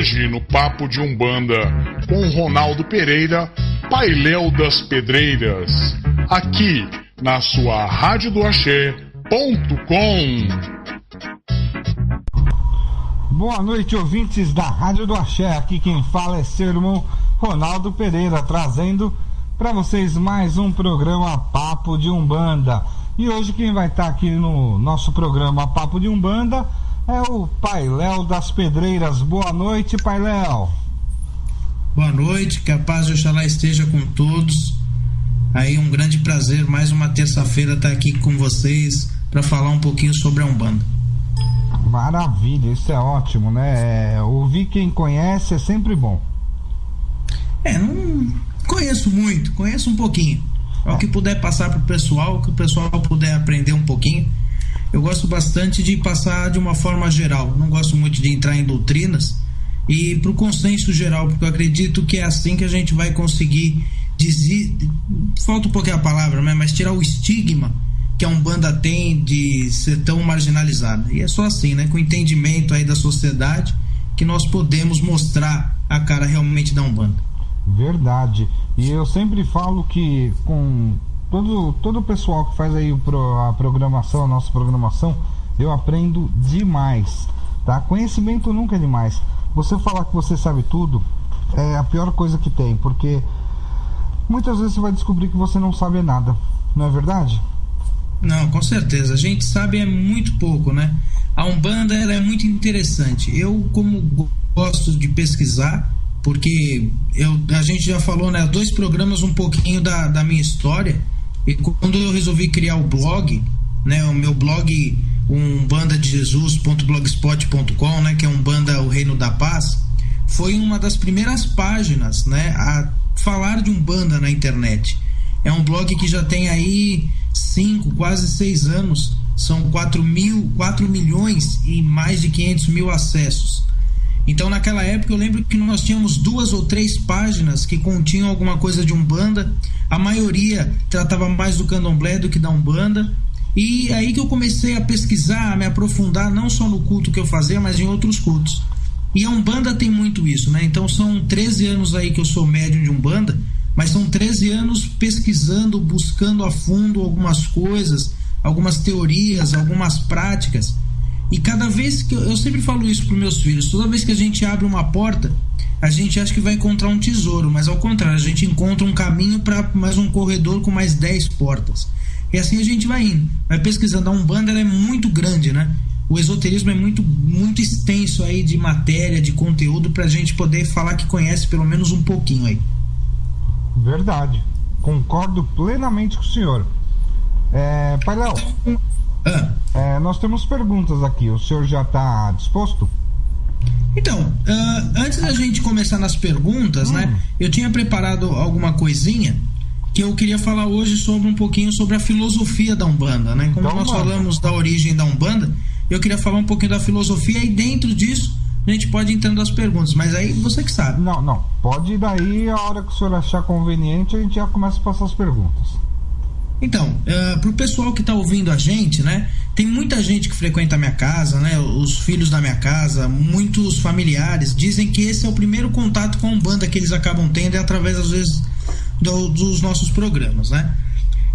Hoje, no Papo de Umbanda, com Ronaldo Pereira, Pailéu das Pedreiras, aqui na sua radiodoaxé.com. Boa noite, ouvintes da Rádio do Axé. Aqui quem fala é seu irmão Ronaldo Pereira, trazendo para vocês mais um programa Papo de Umbanda. E hoje quem vai estar aqui no nosso programa Papo de Umbanda é o Pailéu das Pedreiras. Boa noite, Pailéu. Boa noite, que a paz de Oxalá esteja com todos. Aí um grande prazer, mais uma terça-feira estar aqui com vocês para falar um pouquinho sobre a Umbanda. Maravilha, isso é ótimo, né? Ouvir quem conhece é sempre bom. Não conheço muito, conheço um pouquinho. O que puder passar para o pessoal, que o pessoal puder aprender um pouquinho. Eu gosto bastante de passar de uma forma geral, não gosto muito de entrar em doutrinas, e para o consenso geral, porque eu acredito que é assim que a gente vai conseguir falta um pouquinho a palavra, mas tirar o estigma que a Umbanda tem de ser tão marginalizada. E é só assim, né, com o entendimento aí da sociedade, que nós podemos mostrar a cara realmente da Umbanda. Verdade. E eu sempre falo que com todo o pessoal que faz aí a programação, a nossa programação, eu aprendo demais, tá? Conhecimento nunca é demais. Você falar que você sabe tudo é a pior coisa que tem, porque muitas vezes você vai descobrir que você não sabe nada, não é verdade? Não, com certeza. A gente sabe muito pouco, né? A Umbanda, ela é muito interessante. Eu, como gosto de pesquisar, porque a gente já falou, né, 2 programas um pouquinho da minha história, e quando eu resolvi criar o blog, né, o meu blog umbandadejesus.blogspot.com, né, que é Umbanda, o Reino da Paz, foi uma das primeiras páginas, né, a falar de Umbanda na internet. É um blog que já tem aí 5, quase 6 anos, são 4 milhões e mais de 500 mil acessos. Então naquela época eu lembro que nós tínhamos 2 ou 3 páginas que continham alguma coisa de Umbanda, a maioria tratava mais do Candomblé do que da Umbanda, e aí que eu comecei a pesquisar, a me aprofundar não só no culto que eu fazia, mas em outros cultos. E a Umbanda tem muito isso, né? Então são 13 anos aí que eu sou médium de Umbanda, mas são 13 anos pesquisando, buscando a fundo algumas coisas, algumas teorias, algumas práticas. E cada vez que eu sempre falo isso para os meus filhos, toda vez que a gente abre uma porta, a gente acha que vai encontrar um tesouro, mas ao contrário, a gente encontra um caminho para mais um corredor com mais 10 portas. E assim a gente vai indo, vai pesquisando. A Umbanda, ela é muito grande, né? O esoterismo é muito, muito extenso aí de matéria, de conteúdo, para a gente poder falar que conhece pelo menos um pouquinho aí. Verdade, concordo plenamente com o senhor. Pailéu, nós temos perguntas aqui, o senhor já está disposto? Então, antes da gente começar nas perguntas, né, eu tinha preparado alguma coisinha que eu queria falar hoje sobre um pouquinho sobre a filosofia da Umbanda, né? Como nós falamos da origem da Umbanda, eu queria falar um pouquinho da filosofia, e dentro disso a gente pode ir entrando nas perguntas, mas aí você que sabe. Não, pode ir daí, a hora que o senhor achar conveniente a gente já começa a passar as perguntas. Então, pro pessoal que tá ouvindo a gente, né, tem muita gente que frequenta a minha casa, né, os filhos da minha casa, muitos familiares dizem que esse é o primeiro contato com a Umbanda que eles acabam tendo, através às vezes dos nossos programas, né.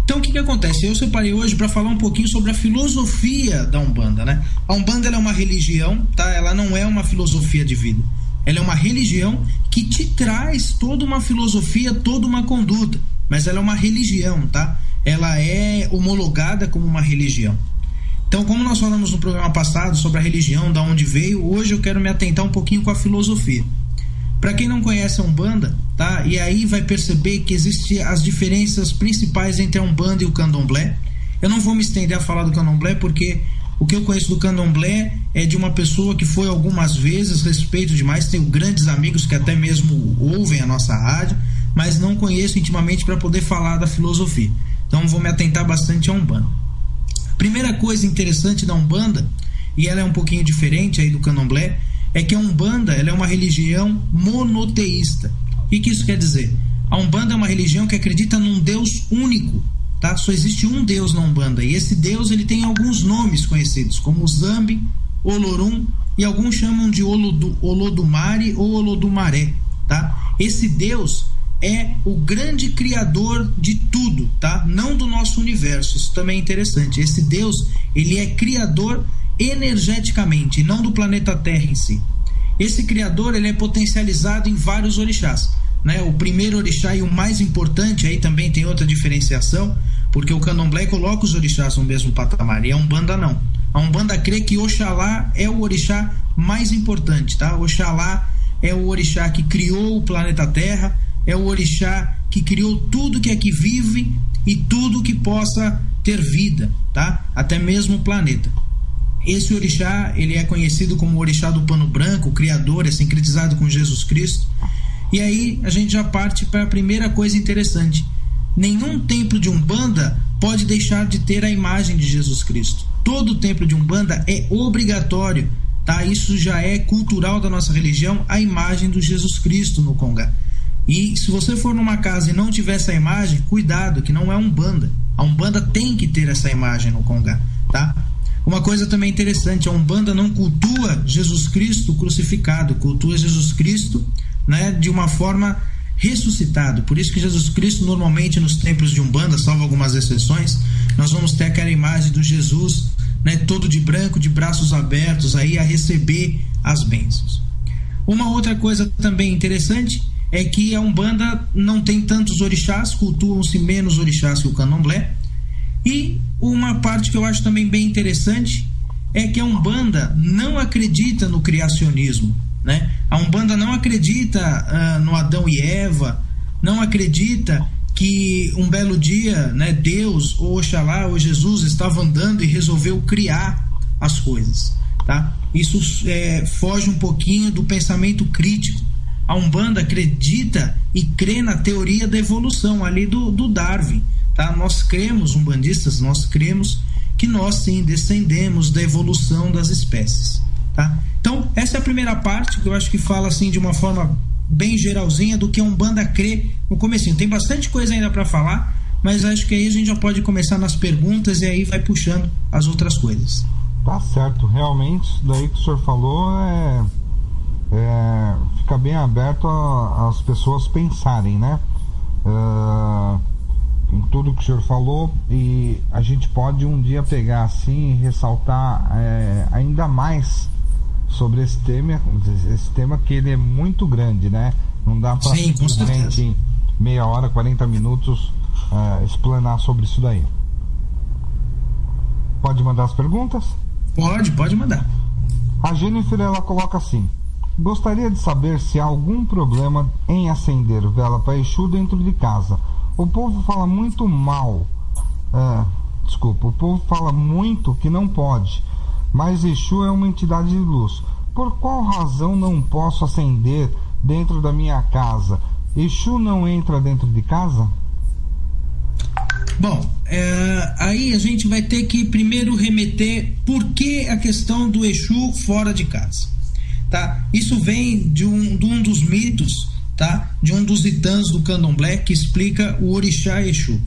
Então o que acontece? Eu separei hoje para falar um pouquinho sobre a filosofia da Umbanda, né? A Umbanda, ela é uma religião, tá? Ela não é uma filosofia de vida. Ela é uma religião que te traz toda uma filosofia, toda uma conduta, mas ela é uma religião, tá? Ela é homologada como uma religião. Então, como nós falamos no programa passado sobre a religião, da onde veio, hoje eu quero me atentar um pouquinho com a filosofia. Para quem não conhece a Umbanda, tá? E aí vai perceber que existem as diferenças principais entre a Umbanda e o Candomblé. Eu não vou me estender a falar do Candomblé, porque o que eu conheço do Candomblé é de uma pessoa que foi algumas vezes, respeito demais, tenho grandes amigos que até mesmo ouvem a nossa rádio, mas não conheço intimamente para poder falar da filosofia. Então vou me atentar bastante à Umbanda. Primeira coisa interessante da Umbanda, e ela é um pouquinho diferente aí do Candomblé, é que a Umbanda, ela é uma religião monoteísta. O que isso quer dizer? A Umbanda é uma religião que acredita num Deus único, tá? Só existe um Deus na Umbanda, e esse Deus, ele tem alguns nomes conhecidos, como Zambi, Olorum, e alguns chamam de Olodumare ou Olodumaré, tá? Esse Deus é o grande criador de tudo, tá? Não do nosso universo, isso também é interessante. Esse Deus, ele é criador energeticamente, não do planeta Terra em si. Esse criador, ele é potencializado em vários orixás, né? O primeiro orixá e o mais importante, aí também tem outra diferenciação, porque o candomblé coloca os orixás no mesmo patamar, e a Umbanda não. A Umbanda crê que Oxalá é o orixá mais importante, tá? Oxalá é o orixá que criou o planeta Terra, é o orixá que criou tudo que aqui vive e tudo que possa ter vida, tá? Até mesmo o planeta. Esse orixá, ele é conhecido como o orixá do pano branco, o criador, é sincretizado com Jesus Cristo. E aí a gente já parte para a primeira coisa interessante. Nenhum templo de Umbanda pode deixar de ter a imagem de Jesus Cristo. Todo templo de Umbanda é obrigatório, tá? Isso já é cultural da nossa religião, a imagem do Jesus Cristo no Congá. E se você for numa casa e não tiver essa imagem, cuidado, que não é Umbanda. A Umbanda tem que ter essa imagem no Congá, tá? Uma coisa também interessante, a Umbanda não cultua Jesus Cristo crucificado, cultua Jesus Cristo, né, de uma forma ressuscitado. Por isso que Jesus Cristo, normalmente nos templos de Umbanda, salvo algumas exceções, nós vamos ter aquela imagem do Jesus, né, todo de branco, de braços abertos, aí a receber as bênçãos. Uma outra coisa também interessante é que a Umbanda não tem tantos orixás, cultuam-se menos orixás que o candomblé. E uma parte que eu acho também bem interessante é que a Umbanda não acredita no criacionismo, né? A Umbanda não acredita no Adão e Eva, não acredita que um belo dia, né, Deus ou Oxalá ou Jesus estava andando e resolveu criar as coisas, tá? Isso foge um pouquinho do pensamento crítico. A Umbanda acredita e crê na teoria da evolução ali do Darwin, tá? Nós cremos, umbandistas, nós cremos que nós sim descendemos da evolução das espécies, tá? Então essa é a primeira parte que eu acho que fala assim de uma forma bem geralzinha do que a Umbanda crê no comecinho. Tem bastante coisa ainda para falar, mas acho que aí a gente já pode começar nas perguntas e aí vai puxando as outras coisas. Tá certo, realmente isso daí que o senhor falou fica bem aberto às pessoas pensarem, né? Em tudo que o senhor falou, e a gente pode um dia pegar assim e ressaltar ainda mais sobre esse tema que ele é muito grande, né? Não dá para simplesmente em meia hora, 40 minutos explanar sobre isso daí. Pode mandar as perguntas? Pode mandar. A Jennifer, ela coloca assim: gostaria de saber se há algum problema em acender vela para Exu dentro de casa. O povo fala muito mal. O povo fala muito que não pode, mas Exu é uma entidade de luz. Por qual razão não posso acender dentro da minha casa? Exu não entra dentro de casa? Bom, aí a gente vai ter que primeiro remeter por que a questão do Exu fora de casa, tá? Isso vem de um dos mitos, tá? De um dos itãs do candomblé que explica o orixá Exu.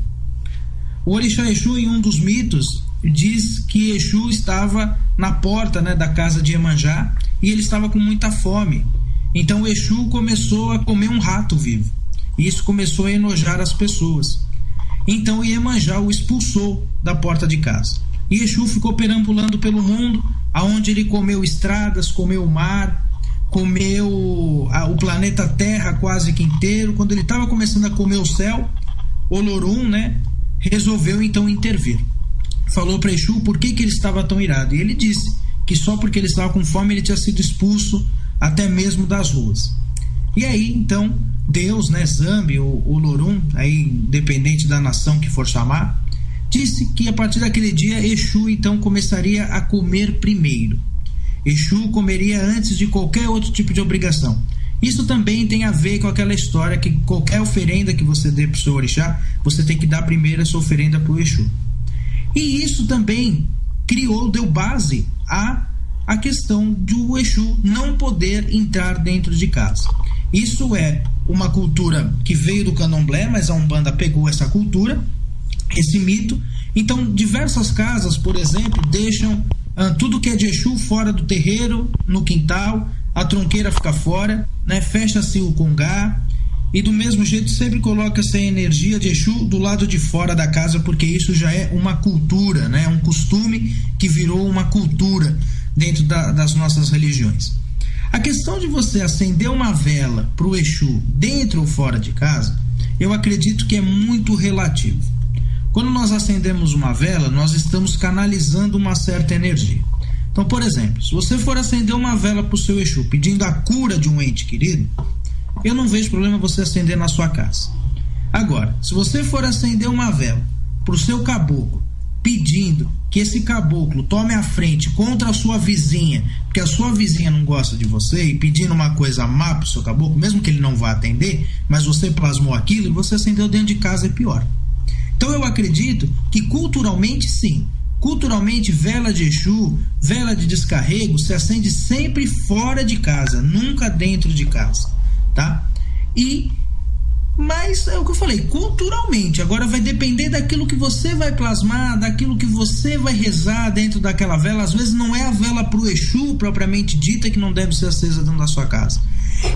O orixá Exu, em um dos mitos, diz que Exu estava na porta, né, da casa de Iemanjá e ele estava com muita fome. Então o Exu começou a comer um rato vivo. E isso começou a enojar as pessoas. Então Iemanjá o expulsou da porta de casa. E Exu ficou perambulando pelo mundo, aonde ele comeu estradas, comeu o mar, comeu o planeta Terra quase que inteiro. Quando ele estava começando a comer o céu, Olorum, né, resolveu então intervir. Falou para Exu por que ele estava tão irado. E ele disse que só porque ele estava com fome ele tinha sido expulso até mesmo das ruas. E aí então Deus, né, Zambi, o Olorum, aí independente da nação que for chamar, disse que a partir daquele dia Exu então começaria a comer primeiro. Exu comeria antes de qualquer outro tipo de obrigação. Isso também tem a ver com aquela história que qualquer oferenda que você dê para o seu orixá, você tem que dar primeiro essa oferenda para o Exu. E isso também deu base à questão do Exu não poder entrar dentro de casa. Isso é uma cultura que veio do candomblé, mas a Umbanda pegou essa cultura, esse mito. Então diversas casas, por exemplo, deixam tudo que é de Exu fora do terreiro, no quintal, a tronqueira fica fora, né? Fecha-se o congá, e do mesmo jeito sempre coloca-se a energia de Exu do lado de fora da casa, porque isso já é uma cultura, né? Um costume que virou uma cultura dentro das nossas religiões. A questão de você acender uma vela para o Exu dentro ou fora de casa, eu acredito que é muito relativo. Quando nós acendemos uma vela, nós estamos canalizando uma certa energia. Então, por exemplo, se você for acender uma vela para o seu Exu pedindo a cura de um ente querido, eu não vejo problema você acender na sua casa. Agora, se você for acender uma vela para o seu caboclo, pedindo que esse caboclo tome a frente contra a sua vizinha, porque a sua vizinha não gosta de você, e pedindo uma coisa má para o seu caboclo, mesmo que ele não vá atender, mas você plasmou aquilo e você acendeu dentro de casa, é pior. Então eu acredito que culturalmente sim. Culturalmente, vela de Exu, vela de descarrego se acende sempre fora de casa, nunca dentro de casa, tá? Mas é o que eu falei, culturalmente. Agora vai depender daquilo que você vai plasmar, daquilo que você vai rezar dentro daquela vela. Às vezes não é a vela pro Exu propriamente dita que não deve ser acesa dentro da sua casa.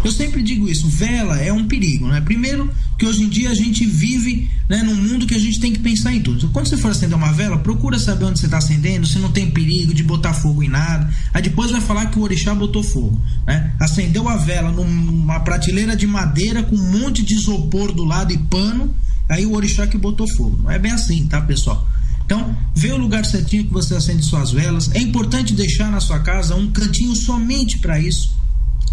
Eu sempre digo isso, vela é um perigo, né? Primeiro que hoje em dia a gente vive, né, num mundo que a gente tem que pensar em tudo. Então, quando você for acender uma vela, procura saber onde você está acendendo, se não tem perigo de botar fogo em nada. Aí depois vai falar que o orixá botou fogo, né? Acendeu a vela numa prateleira de madeira com um monte de isopor do lado e pano, aí o orixá que botou fogo. Não é bem assim, tá, pessoal? Então, vê o lugar certinho que você acende suas velas. É importante deixar na sua casa um cantinho somente para isso.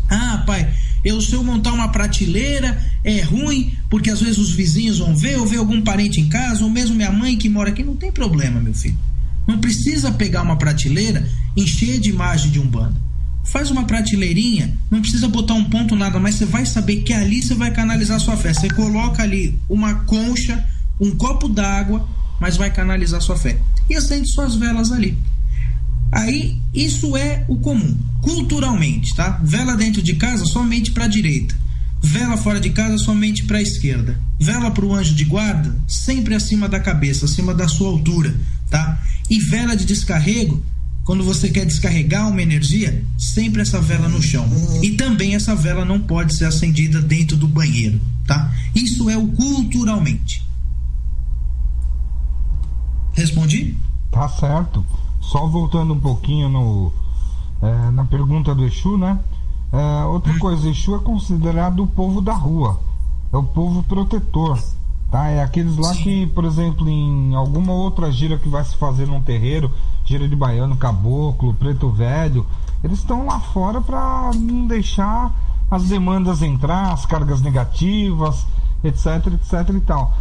Ah, pai, se eu montar uma prateleira é ruim, porque às vezes os vizinhos vão ver, ou ver algum parente em casa, ou mesmo minha mãe que mora aqui. Não tem problema, meu filho. Não precisa pegar uma prateleira, encher de imagem de Umbanda. Faz uma prateleirinha, não precisa botar um ponto nada, mas você vai saber que ali você vai canalizar sua fé. Você coloca ali uma concha, um copo d'água, mas vai canalizar sua fé. E acende suas velas ali. Aí, isso é o comum, culturalmente, tá? Vela dentro de casa somente para a direita, vela fora de casa somente para a esquerda, vela para o anjo de guarda sempre acima da cabeça, acima da sua altura, tá? E vela de descarrego, quando você quer descarregar uma energia, sempre essa vela no chão. E também essa vela não pode ser acendida dentro do banheiro, tá? Isso é o culturalmente. Respondi? Tá certo. Só voltando um pouquinho na pergunta do Exu, né? Outra coisa, Exu é considerado o povo da rua, é o povo protetor, tá? É aqueles lá que, por exemplo, em alguma outra gira que vai se fazer num terreiro, gira de baiano, caboclo, preto velho, eles estão lá fora para não deixar as demandas entrar, as cargas negativas, etc, etc e tal.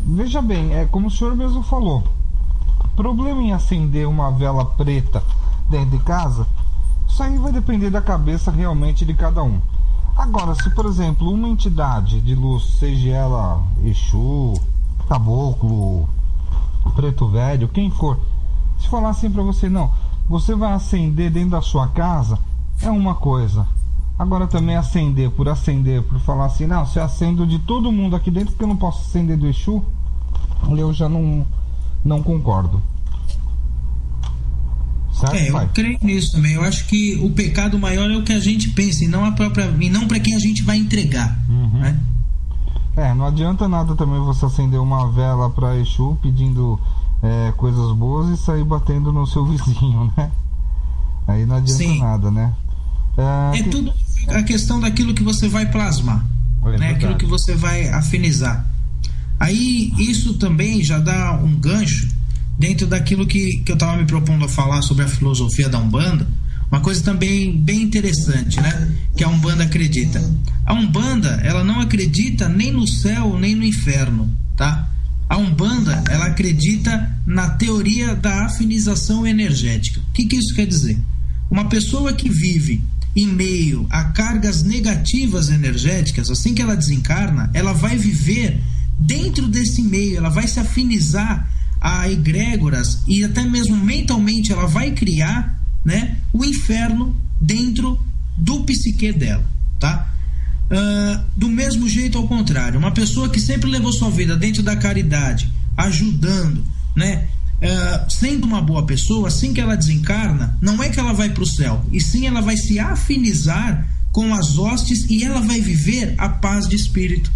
Veja bem, é como o senhor mesmo falou, problema em acender uma vela preta dentro de casa, isso aí vai depender da cabeça realmente de cada um. Agora, se por exemplo uma entidade de luz, seja ela Exu, caboclo, preto velho, quem for, se falar assim pra você, não, você vai acender dentro da sua casa, é uma coisa. Agora também acender por falar assim, não, se acendo de todo mundo aqui dentro porque eu não posso acender do Exu, eu já não concordo. Certo, eu creio nisso também. Eu acho que o pecado maior é o que a gente pensa e não para quem a gente vai entregar. Né? Não adianta nada também você acender uma vela para Exu pedindo coisas boas e sair batendo no seu vizinho, né? Aí não adianta nada, né? Tudo a questão daquilo que você vai plasmar, né? Aquilo que você vai afinizar. Aí isso também já dá um gancho dentro daquilo que eu estava me propondo a falar sobre a filosofia da Umbanda, uma coisa também bem interessante, né? Que a Umbanda acredita. A Umbanda, ela não acredita nem no céu nem no inferno, tá? A Umbanda, ela acredita na teoria da afinização energética. O que isso quer dizer? Uma pessoa que vive em meio a cargas negativas energéticas, assim que ela desencarna, ela vai viver dentro desse meio, ela vai se afinizar a egrégoras e até mesmo mentalmente ela vai criar, né, o inferno dentro do psique dela, tá? Do mesmo jeito ao contrário, uma pessoa que sempre levou sua vida dentro da caridade, ajudando, né, sendo uma boa pessoa, assim que ela desencarna, não é que ela vai para o céu, e sim ela vai se afinizar com as hostes e ela vai viver a paz de espírito.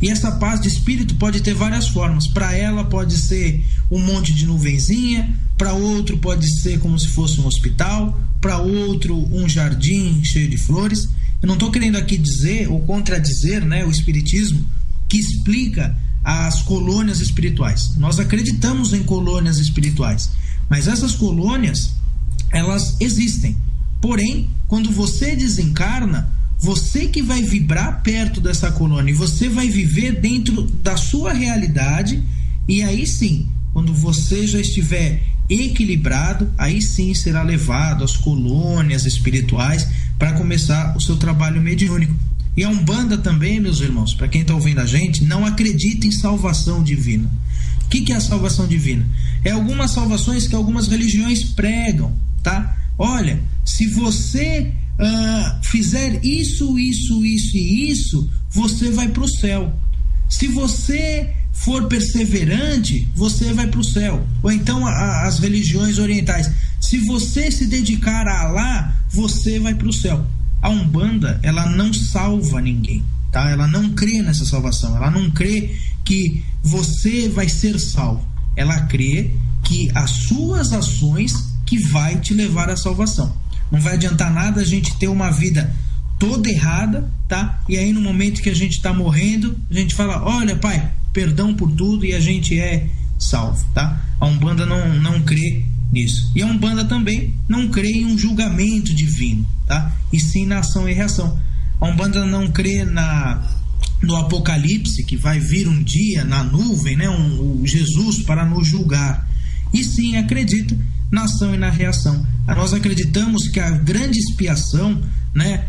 E essa paz de espírito pode ter várias formas. Para ela pode ser um monte de nuvenzinha, para outro pode ser como se fosse um hospital, para outro um jardim cheio de flores. Eu não estou querendo aqui dizer ou contradizer, né, o espiritismo que explica as colônias espirituais. Nós acreditamos em colônias espirituais, mas essas colônias, elas existem. Porém, quando você desencarna, você que vai vibrar perto dessa colônia e você vai viver dentro da sua realidade, e aí sim, quando você já estiver equilibrado, aí sim será levado às colônias espirituais para começar o seu trabalho mediúnico. E a Umbanda também, meus irmãos, para quem está ouvindo a gente, não acredita em salvação divina. O que é a salvação divina? É algumas salvações que algumas religiões pregam, tá? Olha, se você fizer isso, você vai para o céu. Se você for perseverante, você vai para o céu. Ou então as religiões orientais, se você se dedicar a Alá, você vai para o céu. A Umbanda, ela não salva ninguém, tá? Ela não crê nessa salvação, ela não crê que você vai ser salvo. Ela crê que as suas ações que vai te levar à salvação. Não vai adiantar nada a gente ter uma vida toda errada, tá? E aí no momento que a gente está morrendo, a gente fala, olha, pai, perdão por tudo, e a gente é salvo, tá? A Umbanda não crê nisso. E a Umbanda também não crê em um julgamento divino, tá? E sim na ação e reação. A Umbanda não crê no Apocalipse, que vai vir um dia na nuvem, né? O Jesus para nos julgar. E sim acredita na ação e na reação. Nós acreditamos que a grande expiação, né,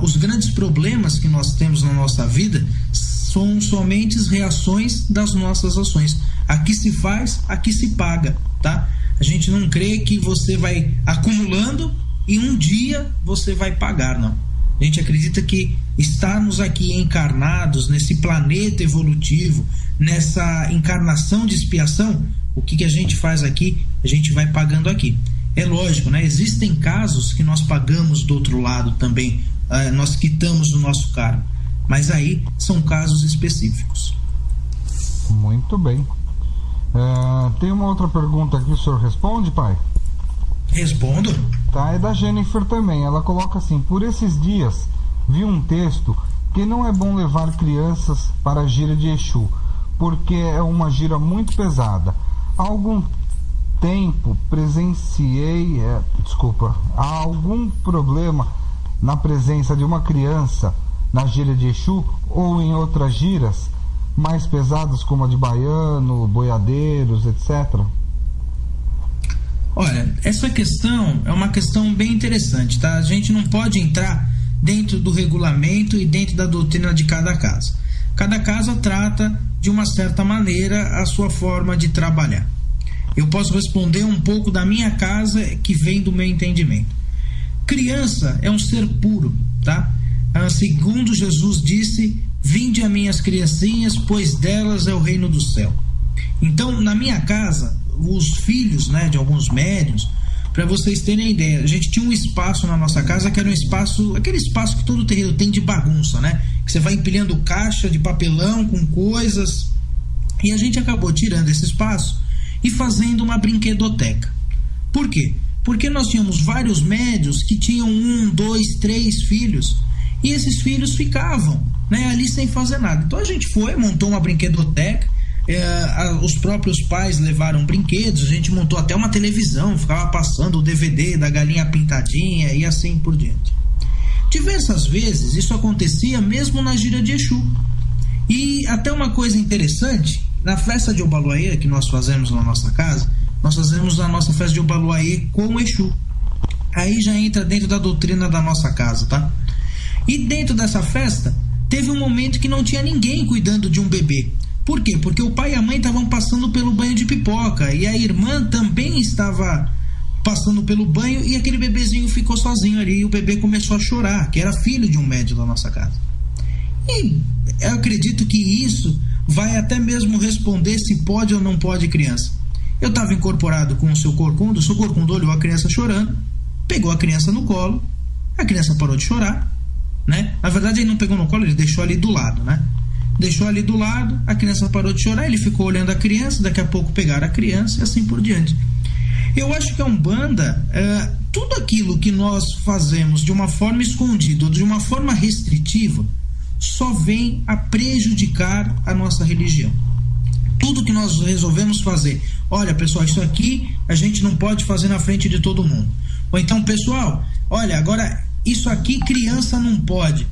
os grandes problemas que nós temos na nossa vida são somente as reações das nossas ações. Aqui se faz, aqui se paga, tá? A gente não crê que você vai acumulando e um dia você vai pagar, não. A gente acredita que estarmos aqui encarnados nesse planeta evolutivo, nessa encarnação de expiação, o que a gente faz aqui, a gente vai pagando aqui. É lógico, né? Existem casos que nós pagamos do outro lado também, nós quitamos o nosso karma, mas aí são casos específicos. Muito bem. Tem uma outra pergunta aqui, o senhor responde, pai? Respondo. Tá, é da Jennifer também. Ela coloca assim: por esses dias vi um texto que não é bom levar crianças para a gira de Exu, porque é uma gira muito pesada. Há algum tempo presenciei, há algum problema na presença de uma criança na gira de Exu ou em outras giras mais pesadas como a de Baiano, Boiadeiros, etc? Olha, essa questão é uma questão bem interessante, tá? A gente não pode entrar dentro do regulamento e dentro da doutrina de cada casa. Cada casa trata de uma certa maneira a sua forma de trabalhar. Eu posso responder um pouco da minha casa, que vem do meu entendimento. Criança é um ser puro, tá? Segundo Jesus disse, vinde a minhas criancinhas, pois delas é o reino do céu. Então, na minha casa, os filhos, né, de alguns médiuns, para vocês terem a ideia, a gente tinha um espaço na nossa casa que era um espaço, aquele espaço que todo terreiro tem de bagunça, né? Que você vai empilhando caixa de papelão com coisas, e a gente acabou tirando esse espaço e fazendo uma brinquedoteca. Por quê? Porque nós tínhamos vários médiuns que tinham 1, 2, 3 filhos, e esses filhos ficavam, né, ali sem fazer nada. Então a gente montou uma brinquedoteca, os próprios pais levaram brinquedos, a gente montou até uma televisão, ficava passando o DVD da Galinha Pintadinha e assim por diante. Diversas vezes isso acontecia mesmo na gira de Exu. E até uma coisa interessante, na festa de Obaluayê que nós fazemos na nossa casa, nós fazemos a nossa festa de Obaluayê com o Exu. Aí já entra dentro da doutrina da nossa casa, tá? E dentro dessa festa, teve um momento que não tinha ninguém cuidando de um bebê. Por quê? Porque o pai e a mãe estavam passando pelo banho de pipoca, e a irmã também estava passando pelo banho, e aquele bebezinho ficou sozinho ali, e o bebê começou a chorar, que era filho de um médium da nossa casa. E eu acredito que isso vai até mesmo responder se pode ou não pode criança. Eu estava incorporado com o seu corcunda olhou a criança chorando, pegou a criança no colo, a criança parou de chorar, né? Na verdade ele não pegou no colo, ele deixou ali do lado, né? Deixou ali do lado, a criança parou de chorar, ele ficou olhando a criança, daqui a pouco pegaram a criança e assim por diante. Eu acho que a Umbanda, tudo aquilo que nós fazemos de uma forma escondida ou de uma forma restritiva, só vem a prejudicar a nossa religião. Tudo que nós resolvemos fazer, olha pessoal, isso aqui a gente não pode fazer na frente de todo mundo. Ou então, pessoal, olha, agora isso aqui criança não pode.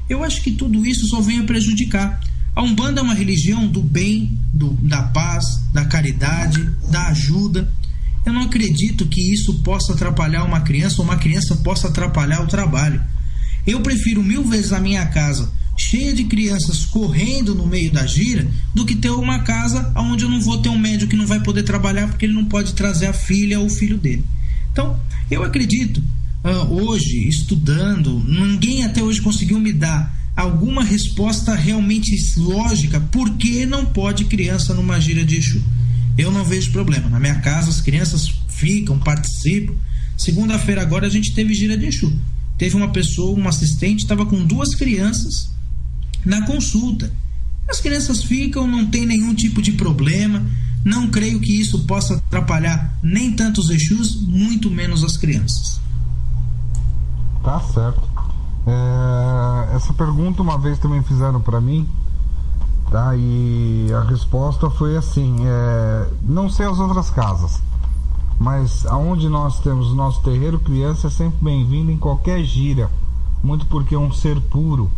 Eu acho que tudo isso só vem a prejudicar. A Umbanda é uma religião do bem, da paz, da caridade, da ajuda. Eu não acredito que isso possa atrapalhar uma criança ou uma criança possa atrapalhar o trabalho. Eu prefiro 1000 vezes a minha casa cheia de crianças correndo no meio da gira do que ter uma casa onde eu não vou ter um médico que não vai poder trabalhar porque ele não pode trazer a filha ou o filho dele. Então, eu acredito, hoje, estudando, ninguém até hoje conseguiu me dar alguma resposta realmente lógica por que não pode criança numa gira de Exu. Eu não vejo problema. Na minha casa as crianças ficam, participam. Segunda-feira agora a gente teve gira de Exu. Teve uma pessoa, uma assistente, estava com 2 crianças na consulta. As crianças ficam, não tem nenhum tipo de problema. Não creio que isso possa atrapalhar nem tanto os Exus, muito menos as crianças. Tá certo. Essa pergunta uma vez também fizeram para mim, tá? E a resposta foi assim: não sei as outras casas, mas aonde nós temos o nosso terreiro, criança é sempre bem-vinda em qualquer gira, muito porque é um ser puro,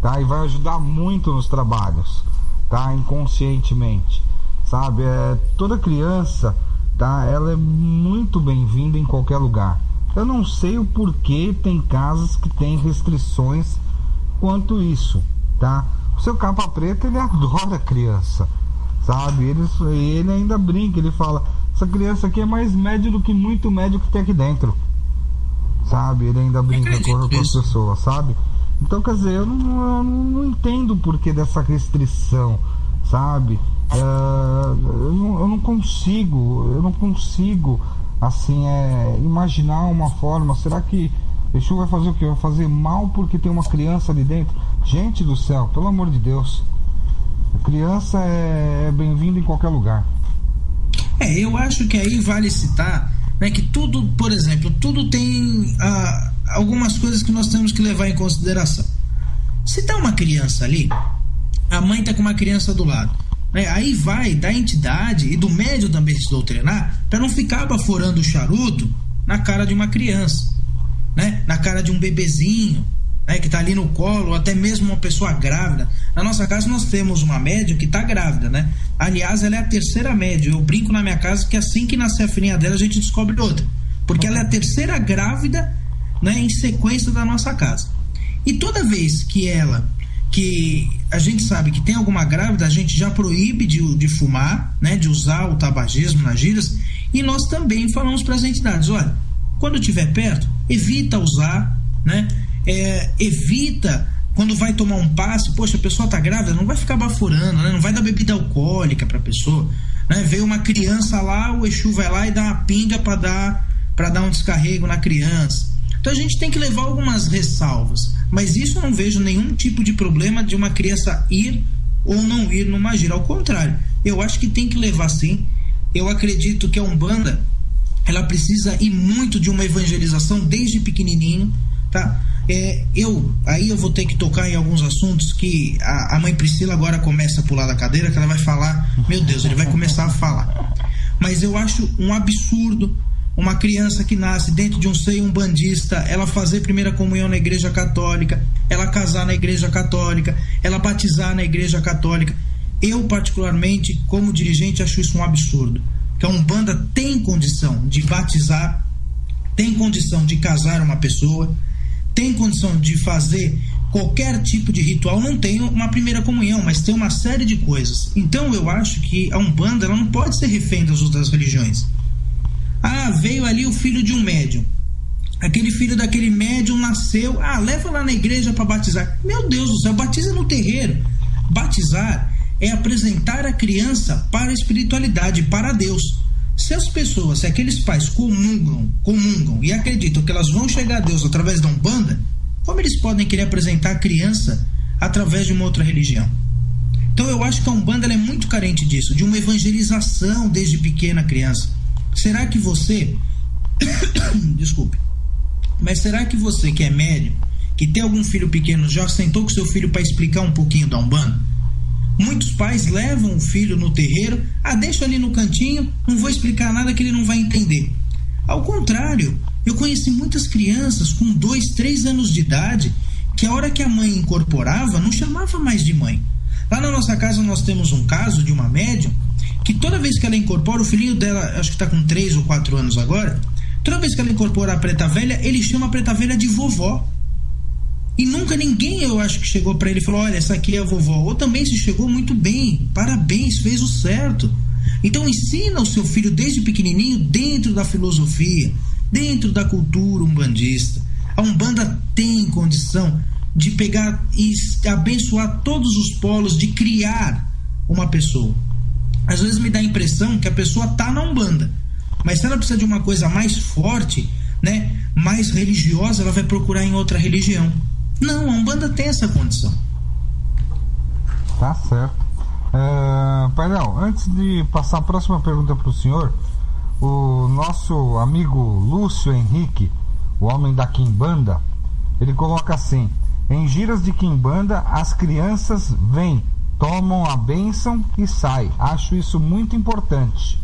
tá? E vai ajudar muito nos trabalhos, tá? Inconscientemente, sabe? Toda criança, tá? Ela é muito bem-vinda em qualquer lugar. Eu não sei o porquê tem casas que tem restrições quanto isso, tá? O seu capa preta, ele adora criança, sabe? Ele ainda brinca, ele fala: essa criança aqui é mais médio do que muito médio que tem aqui dentro, sabe? Ele ainda brinca com as pessoas, sabe? Então, quer dizer, eu não entendo o porquê dessa restrição, sabe? Eu não consigo assim, imaginar uma forma. Será que Exu vai fazer o quê? Vai fazer mal porque tem uma criança ali dentro? Gente do céu, pelo amor de Deus, a criança é bem-vinda em qualquer lugar. Eu acho que aí vale citar, né, que tudo, por exemplo, tudo tem algumas coisas que nós temos que levar em consideração. Se tá uma criança ali, a mãe tá com uma criança do lado, né, aí vai da entidade e do médium também se doutrinar para não ficar baforando o charuto na cara de uma criança, né, na cara de um bebezinho, né, que tá ali no colo, ou até mesmo uma pessoa grávida. Na nossa casa nós temos uma médium que tá grávida, né? Aliás, ela é a 3ª médium. Eu brinco na minha casa que assim que nascer a filhinha dela a gente descobre outra, porque ela é a 3ª grávida, né, em sequência da nossa casa. E toda vez que a gente sabe que tem alguma grávida, a gente já proíbe de fumar, né, de usar o tabagismo nas giras. E nós também falamos para as entidades: olha, quando estiver perto, evita usar, né? Evita, quando vai tomar um passe, poxa, a pessoa tá grávida, não vai ficar baforando, né? Não vai dar bebida alcoólica pra pessoa, né? Veio uma criança lá, o Exu vai lá e dá uma pinga pra dar um descarrego na criança. Então a gente tem que levar algumas ressalvas, mas isso eu não vejo nenhum tipo de problema de uma criança ir ou não ir numa gira. Ao contrário, eu acho que tem que levar sim. Eu acredito que a Umbanda, ela precisa ir muito de uma evangelização desde pequenininho, tá? Eu vou ter que tocar em alguns assuntos que a mãe Priscila agora começa a pular da cadeira, que ela vai falar, meu Deus, ele vai começar a falar. Mas eu acho um absurdo uma criança que nasce dentro de um seio umbandista, ela fazer primeira comunhão na igreja católica, ela casar na igreja católica, ela batizar na igreja católica. Eu particularmente, como dirigente, acho isso um absurdo. Que a Umbanda tem condição de batizar, tem condição de casar uma pessoa, tem condição de fazer qualquer tipo de ritual. Não tem uma primeira comunhão, mas tem uma série de coisas. Então eu acho que a Umbanda, ela não pode ser refém das outras religiões. Veio ali o filho de um médium, aquele filho daquele médium nasceu, leva lá na igreja para batizar. Meu Deus do céu, batiza no terreiro. Batizar é apresentar a criança para a espiritualidade, para Deus. se aqueles pais comungam e acreditam que elas vão chegar a Deus através da Umbanda, como eles podem querer apresentar a criança através de uma outra religião? Então eu acho que a Umbanda ela é muito carente disso, de uma evangelização desde pequena criança. Será que você desculpe, mas será que você que é médium, que tem algum filho pequeno, já sentou com seu filho para explicar um pouquinho da Umbanda? Muitos pais levam o filho no terreiro, deixa ali no cantinho, não vou explicar nada que ele não vai entender. Ao contrário, eu conheci muitas crianças com 2, 3 anos de idade, que a hora que a mãe incorporava, não chamava mais de mãe. Lá na nossa casa nós temos um caso de uma médium, que toda vez que ela incorpora, o filhinho dela, acho que está com 3 ou 4 anos agora, toda vez que ela incorpora a preta velha, ele chama a preta velha de vovó. E nunca ninguém, eu acho, que chegou para ele e falou: olha, essa aqui é a vovó. Ou também se chegou muito bem, parabéns, fez o certo. Então ensina o seu filho desde pequenininho dentro da filosofia, dentro da cultura umbandista. A Umbanda tem condição de pegar e abençoar todos os polos, de criar uma pessoa. Às vezes me dá a impressão que a pessoa tá na Umbanda, mas se ela precisa de uma coisa mais forte, né, mais religiosa, ela vai procurar em outra religião. Não, a Umbanda tem essa condição. Tá certo. Painel, antes de passar a próxima pergunta para o senhor, o nosso amigo Lúcio Henrique, o homem da Quimbanda, ele coloca assim: em giras de Quimbanda, as crianças vêm, tomam a bênção e saem. Acho isso muito importante.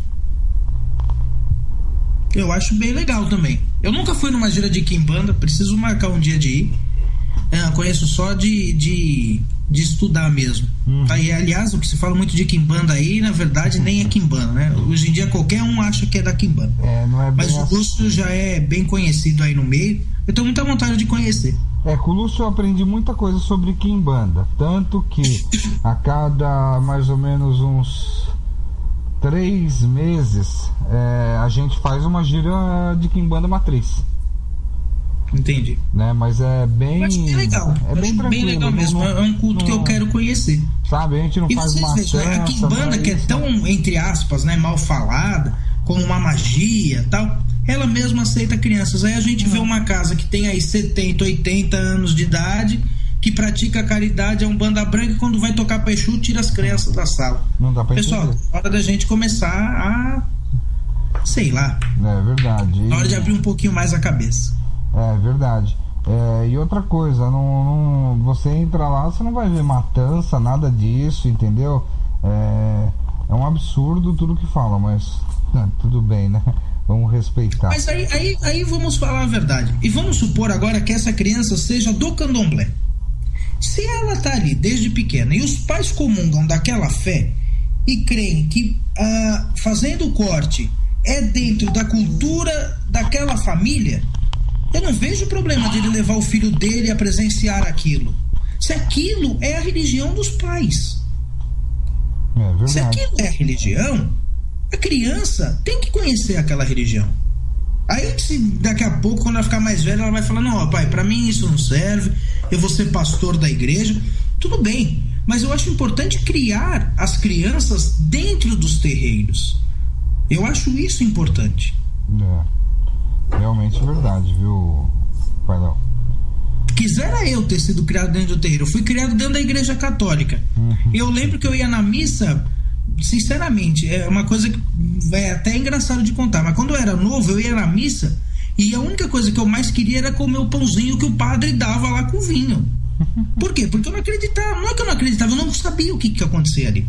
Eu acho bem legal também. Eu nunca fui numa gira de Quimbanda, preciso marcar um dia de ir. Conheço só de estudar mesmo. Tá? E aliás, o que se fala muito de Quimbanda aí, na verdade, nem é Quimbanda, né? Hoje em dia qualquer um acha que é da Quimbanda. Não é bem. Mas o Lúcio já é bem conhecido aí no meio. Eu tenho muita vontade de conhecer. Com o Lúcio eu aprendi muita coisa sobre Quimbanda. Tanto que a cada mais ou menos uns 3 meses a gente faz uma gira de Quimbanda matriz. Entendi. Né? Mas é bem. Acho bem legal. Bem tranquilo. Bem legal mesmo. É um culto que eu quero conhecer. Sabe, a gente não faz matança. A Quimbanda, que é tão, entre aspas, né, mal falada, como uma magia tal, ela mesma aceita crianças. Aí a gente vê uma casa que tem aí 70, 80 anos de idade, que pratica a caridade, é um banda branca, e quando vai tocar Peixu, tira as crianças da sala. Não dá pra Pessoal, entender. hora da gente começar a... sei lá. É verdade. Na hora de abrir um pouquinho mais a cabeça. É verdade. E outra coisa, você entra lá, você não vai ver matança, nada disso, entendeu? É um absurdo tudo que fala, mas tudo bem, né? Vamos respeitar. Mas aí vamos falar a verdade. E vamos supor agora que essa criança seja do candomblé. Se ela tá ali desde pequena e os pais comungam daquela fé e creem que fazendo o corte é dentro da cultura daquela família, eu não vejo problema de ele levar o filho dele a presenciar aquilo. Se aquilo é a religião dos pais. É verdade. Se aquilo é a religião, a criança tem que conhecer aquela religião. Aí se daqui a pouco, quando ela ficar mais velha, ela vai falar: não, pai, pra mim isso não serve, eu vou ser pastor da igreja. Tudo bem, mas eu acho importante criar as crianças dentro dos terreiros. Eu acho isso importante. Realmente verdade, viu, Painel? Quisera eu ter sido criado dentro do terreiro. Eu fui criado dentro da igreja católica. Eu lembro que eu ia na missa, sinceramente, é uma coisa que é até engraçado de contar, mas quando eu era novo, eu ia na missa e a única coisa que eu mais queria era comer o pãozinho que o padre dava lá com vinho. Por quê? Porque eu não acreditava. Não é que eu não acreditava, eu não sabia o que acontecia ali.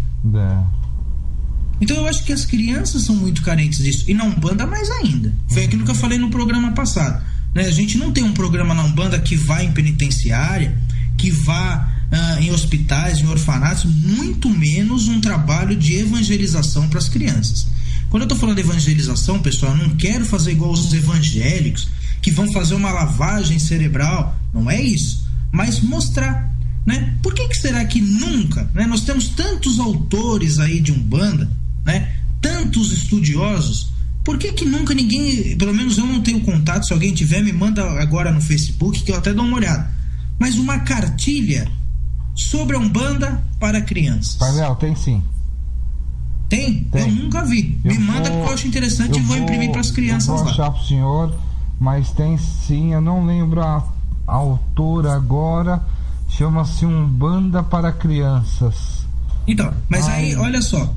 Então eu acho que as crianças são muito carentes disso. E na Umbanda mais ainda. Foi aquilo que eu falei no programa passado, né? A gente não tem um programa na Umbanda que vá em penitenciária, que vá em hospitais, em orfanatos, muito menos um trabalho de evangelização para as crianças. Quando eu estou falando de evangelização, pessoal, eu não quero fazer igual os evangélicos que vão fazer uma lavagem cerebral. Não é isso. Mas mostrar, né? Por que será que nunca, né? Nós temos tantos autores aí de Umbanda, né? Tantos estudiosos. Por que nunca ninguém, pelo menos eu não tenho contato, se alguém tiver, me manda agora no Facebook que eu até dou uma olhada, mas uma cartilha sobre a Umbanda para crianças? Painel, tem sim. Tem? Eu nunca vi. Me manda porque eu acho interessante e vou imprimir para as crianças lá. Eu vou achar pro senhor, mas tem sim, eu não lembro a autora agora, chama-se Umbanda para Crianças. Então, mas aí, olha só,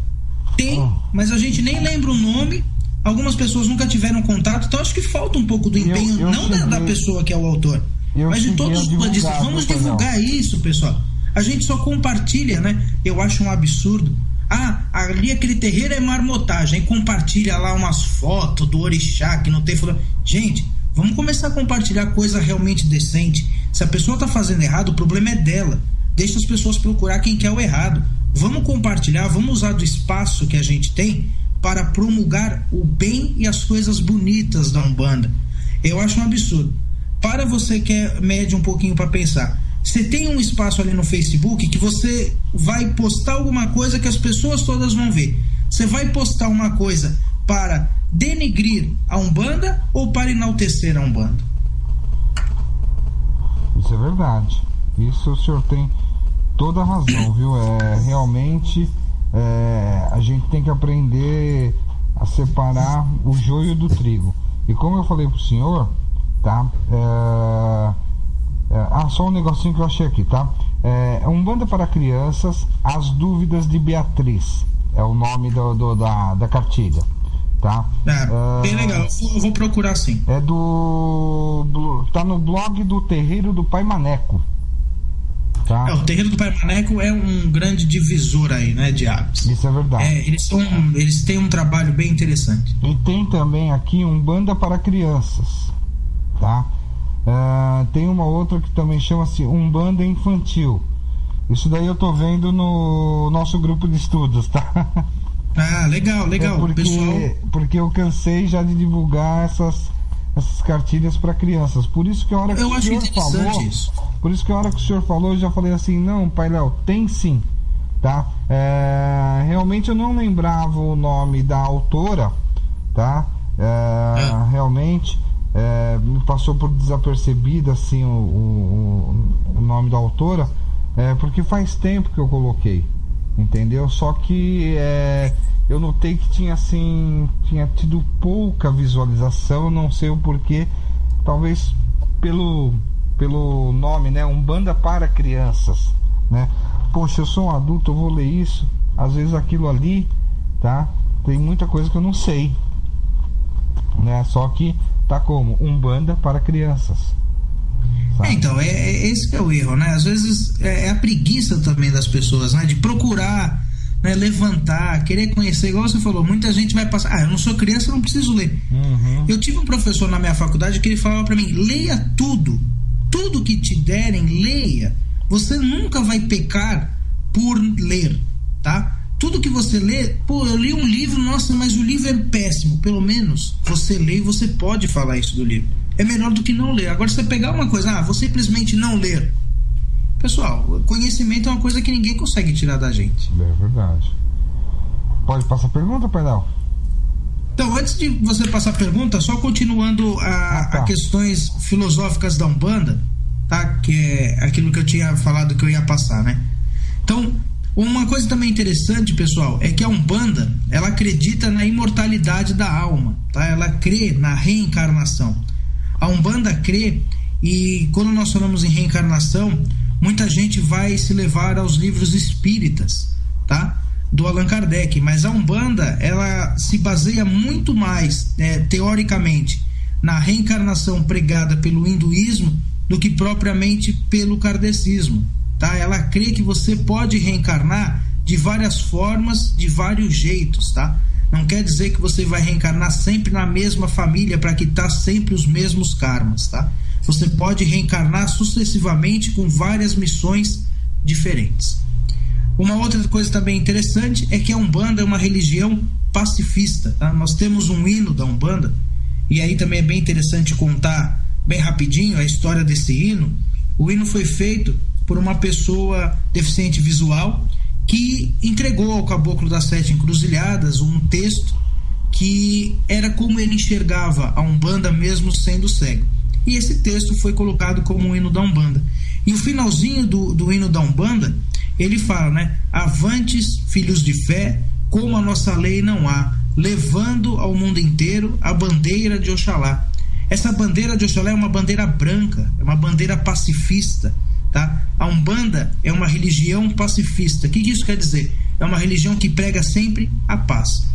tem, mas a gente nem lembra o nome, algumas pessoas nunca tiveram contato, então acho que falta um pouco do empenho, da pessoa que é o autor, mas de todos os bandistas. Vamos divulgar isso, pessoal. A gente só compartilha, né? Eu acho um absurdo. Ali aquele terreiro é marmotagem, aí compartilha lá umas fotos do orixá que não tem. Gente, vamos começar a compartilhar coisa realmente decente. Se a pessoa tá fazendo errado, o problema é dela. Deixa as pessoas procurar quem quer o errado. Vamos compartilhar, vamos usar do espaço que a gente tem para promulgar o bem e as coisas bonitas da Umbanda. Eu acho um absurdo. Para você que é médio um pouquinho para pensar, você tem um espaço ali no Facebook que você vai postar alguma coisa que as pessoas todas vão ver. Você vai postar uma coisa para denegrir a Umbanda ou para enaltecer a Umbanda? Isso é verdade. Isso o senhor tem toda a razão, viu? Realmente a gente tem que aprender a separar o joio do trigo. E como eu falei pro senhor, tá? Só um negocinho que eu achei aqui, tá? Umbanda para Crianças, As Dúvidas de Beatriz. É o nome da cartilha, tá? Bem legal, eu vou procurar sim. Tá no blog do Terreiro do Pai Maneco. Tá? O Terreiro do Pai Maneco é um grande divisor aí, né, de águas. Isso é verdade. Eles têm um trabalho bem interessante. E tem também aqui Umbanda para Crianças, tá? Tem uma outra que também chama-se Umbanda Infantil. Isso daí eu tô vendo no nosso grupo de estudos, tá? Legal. Porque eu cansei já de divulgar essas cartilhas para crianças. Por isso que a hora que o senhor falou, isso. Por isso que a hora que o senhor falou, eu já falei assim, não, Pai Léo, tem sim, tá? Realmente eu não lembrava o nome da autora, tá? Realmente me passou por desapercebido assim o nome da autora, porque faz tempo que eu coloquei, entendeu? Só que eu notei que tinha tido pouca visualização, não sei o porquê, talvez pelo nome, né? Umbanda para Crianças, né? Poxa, eu sou um adulto, eu vou ler isso, às vezes aquilo ali, tá? Tem muita coisa que eu não sei, né? Só que tá como Umbanda para Crianças. Então, esse que é o erro, né? Às vezes é a preguiça também das pessoas, né? De procurar, né? Levantar, querer conhecer, igual você falou, muita gente vai passar, eu não sou criança, eu não preciso ler. Eu tive um professor na minha faculdade que ele falava pra mim, leia tudo que te derem, leia. Você nunca vai pecar por ler, tá? Tudo que você lê, eu li um livro, nossa, mas o livro é péssimo. Pelo menos você lê e você pode falar isso do livro. É melhor do que não ler. Agora, você pegar uma coisa, vou simplesmente não ler. Pessoal, conhecimento é uma coisa que ninguém consegue tirar da gente. É verdade. Pode passar a pergunta, Pai Léo? Então, antes de você passar a pergunta, só continuando a questões filosóficas da Umbanda, tá? Que é aquilo que eu tinha falado que eu ia passar, né? Então, uma coisa também interessante, pessoal, é que a Umbanda, ela acredita na imortalidade da alma, tá? Ela crê na reencarnação. A Umbanda crê, e quando nós falamos em reencarnação, muita gente vai se levar aos livros espíritas, tá? Do Allan Kardec, mas a Umbanda, ela se baseia muito mais, teoricamente, na reencarnação pregada pelo hinduísmo do que propriamente pelo kardecismo, tá? Ela crê que você pode reencarnar de várias formas, de vários jeitos, tá? Não quer dizer que você vai reencarnar sempre na mesma família para quitar sempre os mesmos karmas, tá? Você pode reencarnar sucessivamente com várias missões diferentes. Uma outra coisa também interessante é que a Umbanda é uma religião pacifista, tá? Nós temos um hino da Umbanda, e aí também é bem interessante contar bem rapidinho a história desse hino. O hino foi feito por uma pessoa deficiente visual que entregou ao Caboclo das Sete Encruzilhadas um texto que era como ele enxergava a Umbanda mesmo sendo cego. E esse texto foi colocado como um hino da Umbanda. E o finalzinho do hino da Umbanda, ele fala, né? Avantes, filhos de fé, como a nossa lei não há, levando ao mundo inteiro a bandeira de Oxalá. Essa bandeira de Oxalá é uma bandeira branca, é uma bandeira pacifista, tá? A Umbanda é uma religião pacifista. O que isso quer dizer? É uma religião que prega sempre a paz.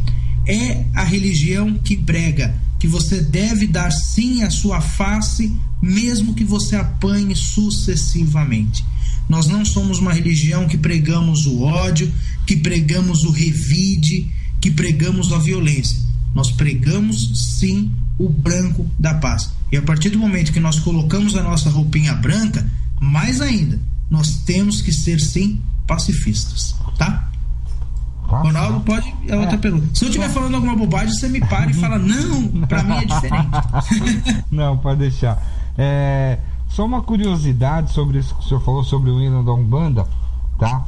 É a religião que prega que você deve dar sim a sua face, mesmo que você apanhe sucessivamente. Nós não somos uma religião que pregamos o ódio, que pregamos o revide, que pregamos a violência. Nós pregamos sim o branco da paz. E a partir do momento que nós colocamos a nossa roupinha branca, mais ainda, nós temos que ser sim pacifistas, tá? Ronaldo, pode. É outra pergunta. Se eu estiver falando alguma bobagem, você me para e fala, não, pra mim é diferente. Não, pode deixar. Só uma curiosidade sobre isso que o senhor falou sobre o hino da Umbanda, tá?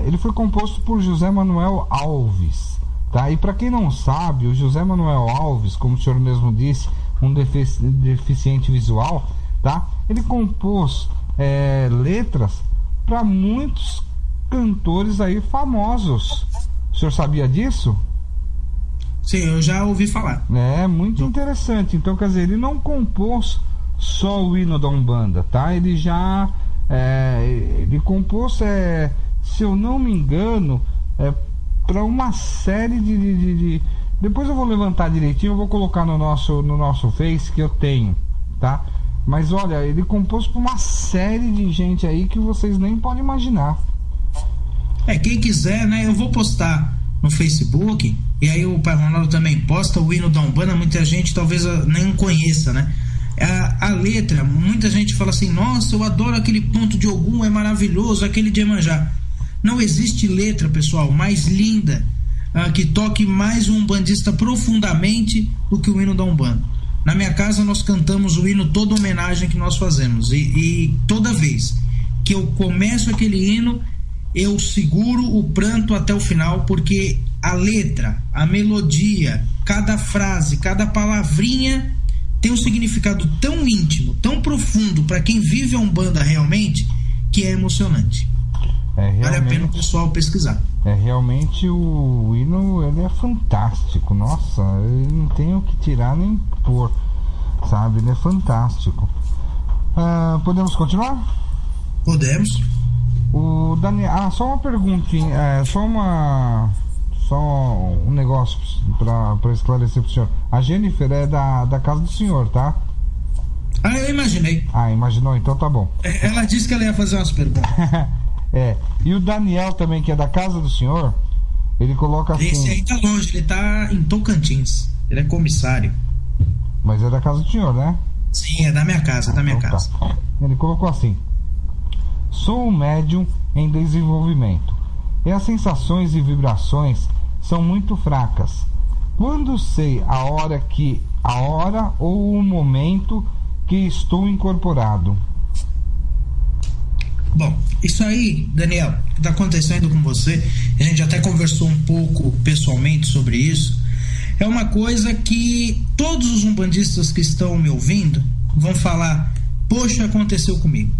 Ele foi composto por José Manuel Alves, tá? E para quem não sabe, o José Manuel Alves, como o senhor mesmo disse, um deficiente visual, tá? Ele compôs letras para muitos cantores aí famosos. O senhor sabia disso? Sim, eu já ouvi falar. Muito interessante. Então, quer dizer, ele não compôs só o hino da Umbanda, tá? Ele já ele compôs, se eu não me engano, para uma série de depois eu vou levantar direitinho, eu vou colocar no nosso Face que eu tenho, tá? Mas olha, ele compôs para uma série de gente aí que vocês nem podem imaginar. Quem quiser, né? Eu vou postar no Facebook, e aí o Pai Ronaldo também posta o hino da Umbanda. Muita gente talvez nem conheça, né? A letra, muita gente fala assim, nossa, eu adoro aquele ponto de Ogum, é maravilhoso, aquele de Iemanjá. Não existe letra, pessoal, mais linda, que toque mais um umbandista profundamente do que o hino da Umbanda. Na minha casa nós cantamos o hino, toda homenagem que nós fazemos, e toda vez que eu começo aquele hino, eu seguro o pranto até o final, porque a letra, a melodia, cada frase, cada palavrinha tem um significado tão íntimo, tão profundo para quem vive a Umbanda realmente, que é emocionante. Vale a pena o pessoal pesquisar. Realmente o hino, ele é fantástico. Nossa, eu não tenho o que tirar nem pôr, sabe? Ele é fantástico. Podemos continuar? Podemos. O Daniel, só uma perguntinha, só um negócio para esclarecer pro senhor. A Jennifer é da casa do senhor, tá? Eu imaginei. Imaginou? Então tá bom. Ela disse que ela ia fazer umas perguntas. E o Daniel também, que é da casa do senhor, ele coloca assim... Esse aí tá longe, ele tá em Tocantins. Ele é comissário. Mas é da casa do senhor, né? Sim, é da minha casa, casa. Tá. Ele colocou assim: sou um médium em desenvolvimento e as sensações e vibrações são muito fracas. Quando sei a hora ou o momento que estou incorporado? Bom, isso aí, Daniel, que está acontecendo com você, a gente até conversou um pouco pessoalmente sobre isso, é uma coisa que todos os umbandistas que estão me ouvindo vão falar, poxa, aconteceu comigo.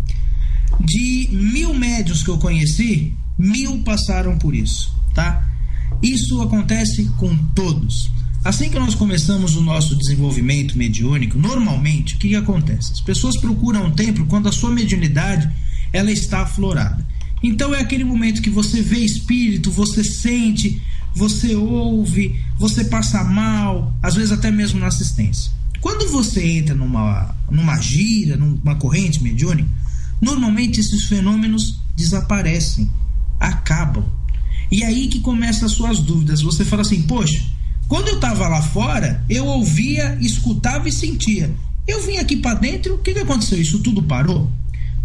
De 1000 médiuns que eu conheci, 1000 passaram por isso, tá? Isso acontece com todos. Assim que nós começamos o nosso desenvolvimento mediúnico, normalmente, o que acontece? As pessoas procuram um templo quando a sua mediunidade ela está aflorada. Então é aquele momento que você vê espírito, você sente, você ouve, você passa mal, às vezes até mesmo na assistência. Quando você entra numa gira, numa corrente mediúnica, normalmente esses fenômenos desaparecem, acabam. E aí que começam as suas dúvidas. Você fala assim, poxa, quando eu estava lá fora, eu ouvia, escutava e sentia. Eu vim aqui para dentro, o que aconteceu? Isso tudo parou?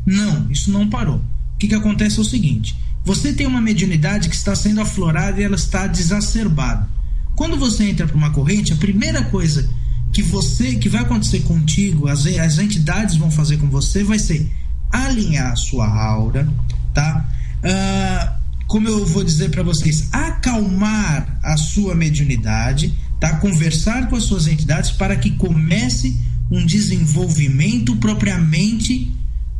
Não, isso não parou. O que acontece é o seguinte: você tem uma mediunidade que está sendo aflorada e ela está exacerbada. Quando você entra para uma corrente, a primeira coisa que vai acontecer contigo, as entidades vão fazer com você, vai ser alinhar a sua aura, tá? Como eu vou dizer para vocês, acalmar a sua mediunidade, tá? Conversar com as suas entidades para que comece um desenvolvimento propriamente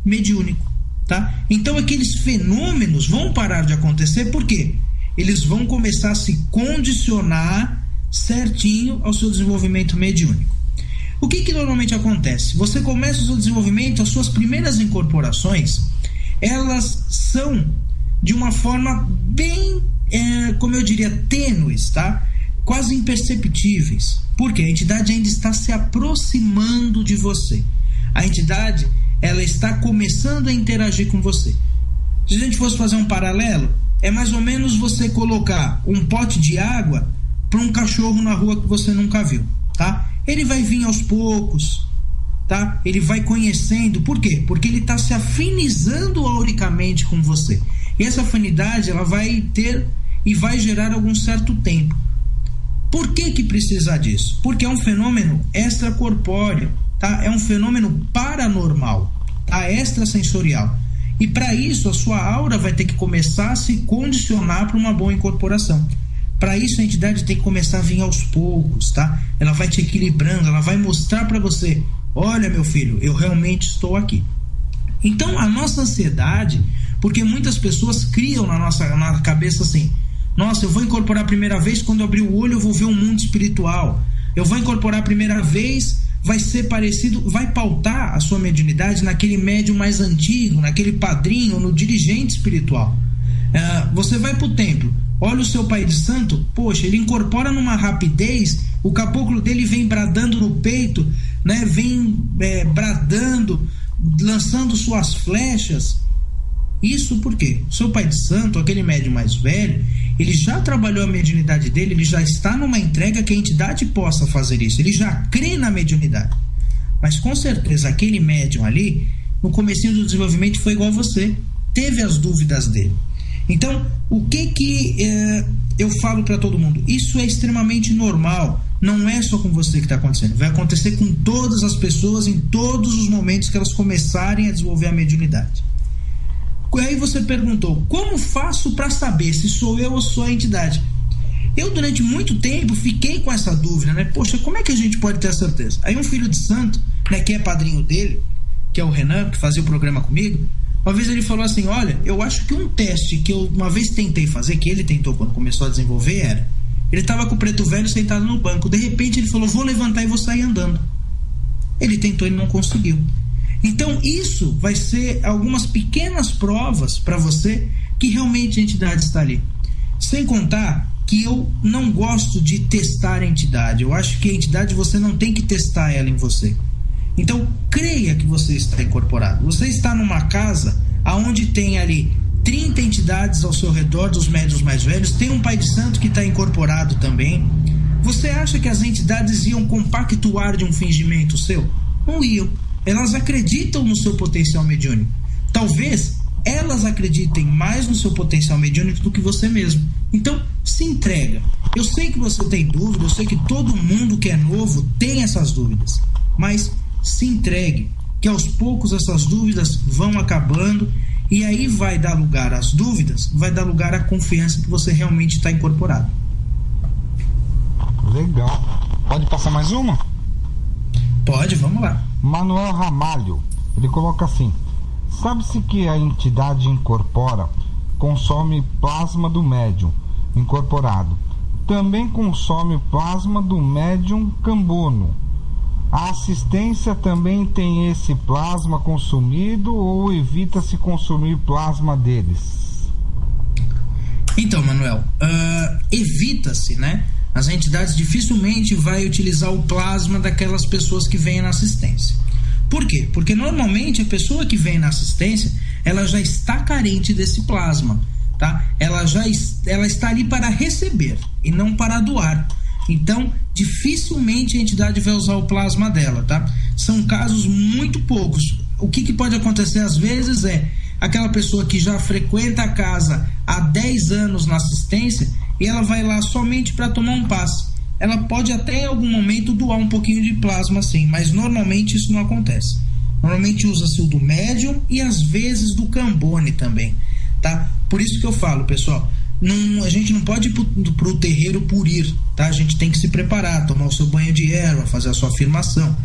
mediúnico, tá? Então aqueles fenômenos vão parar de acontecer, porque eles vão começar a se condicionar certinho ao seu desenvolvimento mediúnico. O que normalmente acontece? Você começa o seu desenvolvimento, as suas primeiras incorporações, elas são de uma forma bem, como eu diria, tênues, tá? Quase imperceptíveis. Porque a entidade ainda está se aproximando de você. A entidade, ela está começando a interagir com você. Se a gente fosse fazer um paralelo, é mais ou menos você colocar um pote de água para um cachorro na rua que você nunca viu, tá? Ele vai vir aos poucos, tá? Ele vai conhecendo. Por quê? Porque ele está se afinizando auricamente com você. E essa afinidade, ela vai ter e vai gerar algum certo tempo. Por que precisa disso? Porque é um fenômeno extracorpóreo, tá? É um fenômeno paranormal, tá? Extrasensorial. E para isso, a sua aura vai ter que começar a se condicionar para uma boa incorporação. Para isso, a entidade tem que começar a vir aos poucos, tá? Ela vai te equilibrando, ela vai mostrar para você: olha, meu filho, eu realmente estou aqui. Então, a nossa ansiedade, porque muitas pessoas criam na cabeça assim: nossa, eu vou incorporar a primeira vez, quando eu abrir o olho eu vou ver um mundo espiritual. Eu vou incorporar a primeira vez, vai ser parecido, vai pautar a sua mediunidade naquele médium mais antigo, naquele padrinho, no dirigente espiritual. Você vai para o templo, olha o seu pai de santo, poxa, ele incorpora numa rapidez, o caboclo dele vem bradando no peito, né? Vem bradando, lançando suas flechas. Isso por quê? O seu pai de santo, aquele médium mais velho, ele já trabalhou a mediunidade dele, ele já está numa entrega que a entidade possa fazer isso, ele já crê na mediunidade. Mas com certeza aquele médium ali, no comecinho do desenvolvimento, foi igual a você, teve as dúvidas dele. Então, o que eu falo para todo mundo? Isso é extremamente normal, não é só com você que está acontecendo, vai acontecer com todas as pessoas em todos os momentos que elas começarem a desenvolver a mediunidade. Aí você perguntou: como faço para saber se sou eu ou sou a entidade? Eu, durante muito tempo, fiquei com essa dúvida, né? Poxa, como é que a gente pode ter a certeza? Aí um filho de santo, né, que é padrinho dele, que é o Renan, que fazia o programa comigo, uma vez ele falou assim: olha, eu acho que um teste que eu uma vez tentei fazer, que ele tentou quando começou a desenvolver, era: ele estava com o preto velho sentado no banco, de repente ele falou: vou levantar e vou sair andando. Ele tentou e não conseguiu. Então isso vai ser algumas pequenas provas para você que realmente a entidade está ali. Sem contar que eu não gosto de testar a entidade. Eu acho que a entidade você não tem que testar ela em você. Então creia que você está incorporado. Você está numa casa onde tem ali 30 entidades ao seu redor, dos médiuns mais velhos, tem um pai de santo que está incorporado também. Você acha que as entidades iam compactuar de um fingimento seu? Não iam. Elas acreditam no seu potencial mediúnico. Talvez elas acreditem mais no seu potencial mediúnico do que você mesmo. Então, se entrega. Eu sei que você tem dúvida, eu sei que todo mundo que é novo tem essas dúvidas, mas se entregue, que aos poucos essas dúvidas vão acabando, e aí vai dar lugar às dúvidas, vai dar lugar à confiança que você realmente está incorporado. Legal. Pode passar mais uma? Pode, vamos lá. Manuel Ramalho, ele coloca assim: sabe-se que a entidade incorpora, consome plasma do médium incorporado, também consome plasma do médium cambono. A assistência também tem esse plasma consumido ou evita-se consumir plasma deles? Então, Manuel, evita-se, né? As entidades dificilmente vai utilizar o plasma daquelas pessoas que vêm na assistência. Por quê? Porque normalmente a pessoa que vem na assistência, ela já está carente desse plasma, tá? Ela está ali para receber e não para doar. Então, dificilmente a entidade vai usar o plasma dela, tá? São casos muito poucos. O que pode acontecer às vezes é aquela pessoa que já frequenta a casa há 10 anos na assistência e ela vai lá somente para tomar um passe. Ela pode até em algum momento doar um pouquinho de plasma, sim, mas normalmente isso não acontece. Normalmente usa-se o do médium e às vezes do cambone também, tá? Por isso que eu falo, pessoal, a gente não pode ir pro terreiro por ir, tá? A gente tem que se preparar, tomar o seu banho de erva, fazer a sua afirmação.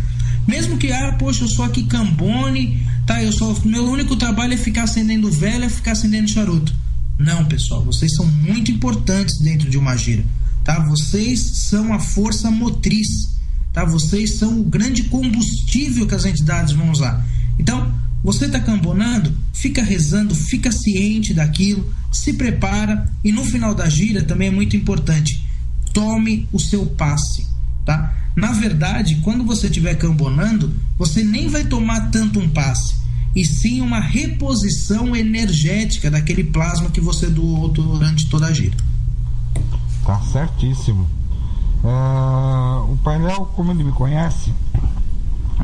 Mesmo que, poxa, eu sou aqui cambone, tá? Meu único trabalho é ficar acendendo vela, é ficar acendendo charuto. Não, pessoal, vocês são muito importantes dentro de uma gira, tá? Vocês são a força motriz, tá? Vocês são o grande combustível que as entidades vão usar. Então, você está cambonando, fica rezando, fica ciente daquilo, se prepara, e no final da gira também é muito importante, tome o seu passe, tá? Na verdade, quando você estiver cambonando, você nem vai tomar tanto um passe, e sim uma reposição energética daquele plasma que você doou durante toda a gira. Tá certíssimo. O painel, como ele me conhece,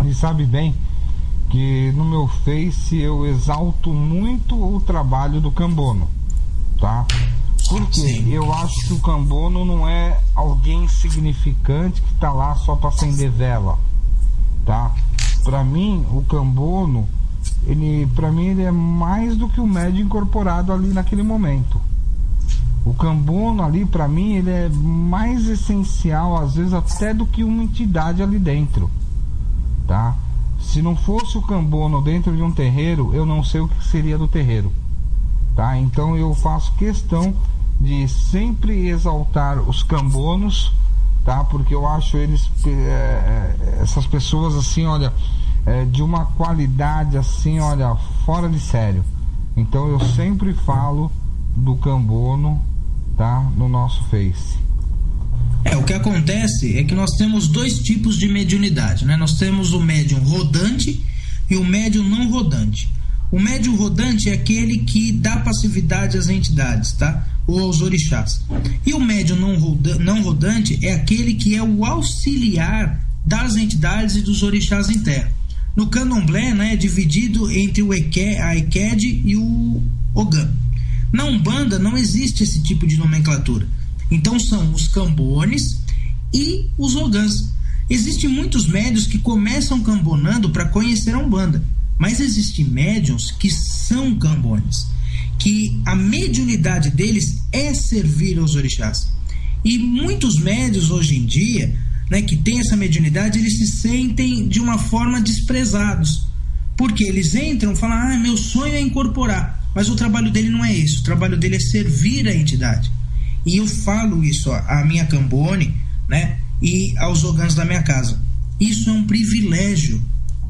ele sabe bem que no meu Face eu exalto muito o trabalho do cambono, tá? Porque eu acho que o cambono não é alguém insignificante que tá lá só para acender vela, tá? Para mim, o cambono, ele é mais do que o médium incorporado ali naquele momento. O cambono ali, para mim, ele é mais essencial, às vezes até do que uma entidade ali dentro, tá? Se não fosse o cambono dentro de um terreiro, eu não sei o que seria do terreiro, tá? Então eu faço questão de sempre exaltar os cambonos, tá? Porque eu acho eles, essas pessoas assim, olha, de uma qualidade assim, olha, fora de sério. Então eu sempre falo do cambono, tá? No nosso Face. O que acontece é que nós temos dois tipos de mediunidade, né? Nós temos o médium rodante e o médium não rodante. O médium rodante é aquele que dá passividade às entidades, tá? Ou aos orixás. E o médium não rodante é aquele que é o auxiliar das entidades e dos orixás em terra. No candomblé, né, é dividido entre a Eked e o Ogã. Na Umbanda não existe esse tipo de nomenclatura. Então são os cambones e os ogãs. Existem muitos médiuns que começam cambonando para conhecer a Umbanda, mas existem médiuns que são cambones, que a mediunidade deles é servir aos orixás. E muitos médiuns hoje em dia, né, que têm essa mediunidade, eles se sentem de uma forma desprezados, porque eles entram e falam: meu sonho é incorporar, mas o trabalho dele não é esse, o trabalho dele é servir a entidade. E eu falo isso à minha cambone, né, e aos ogãs da minha casa. Isso é um privilégio.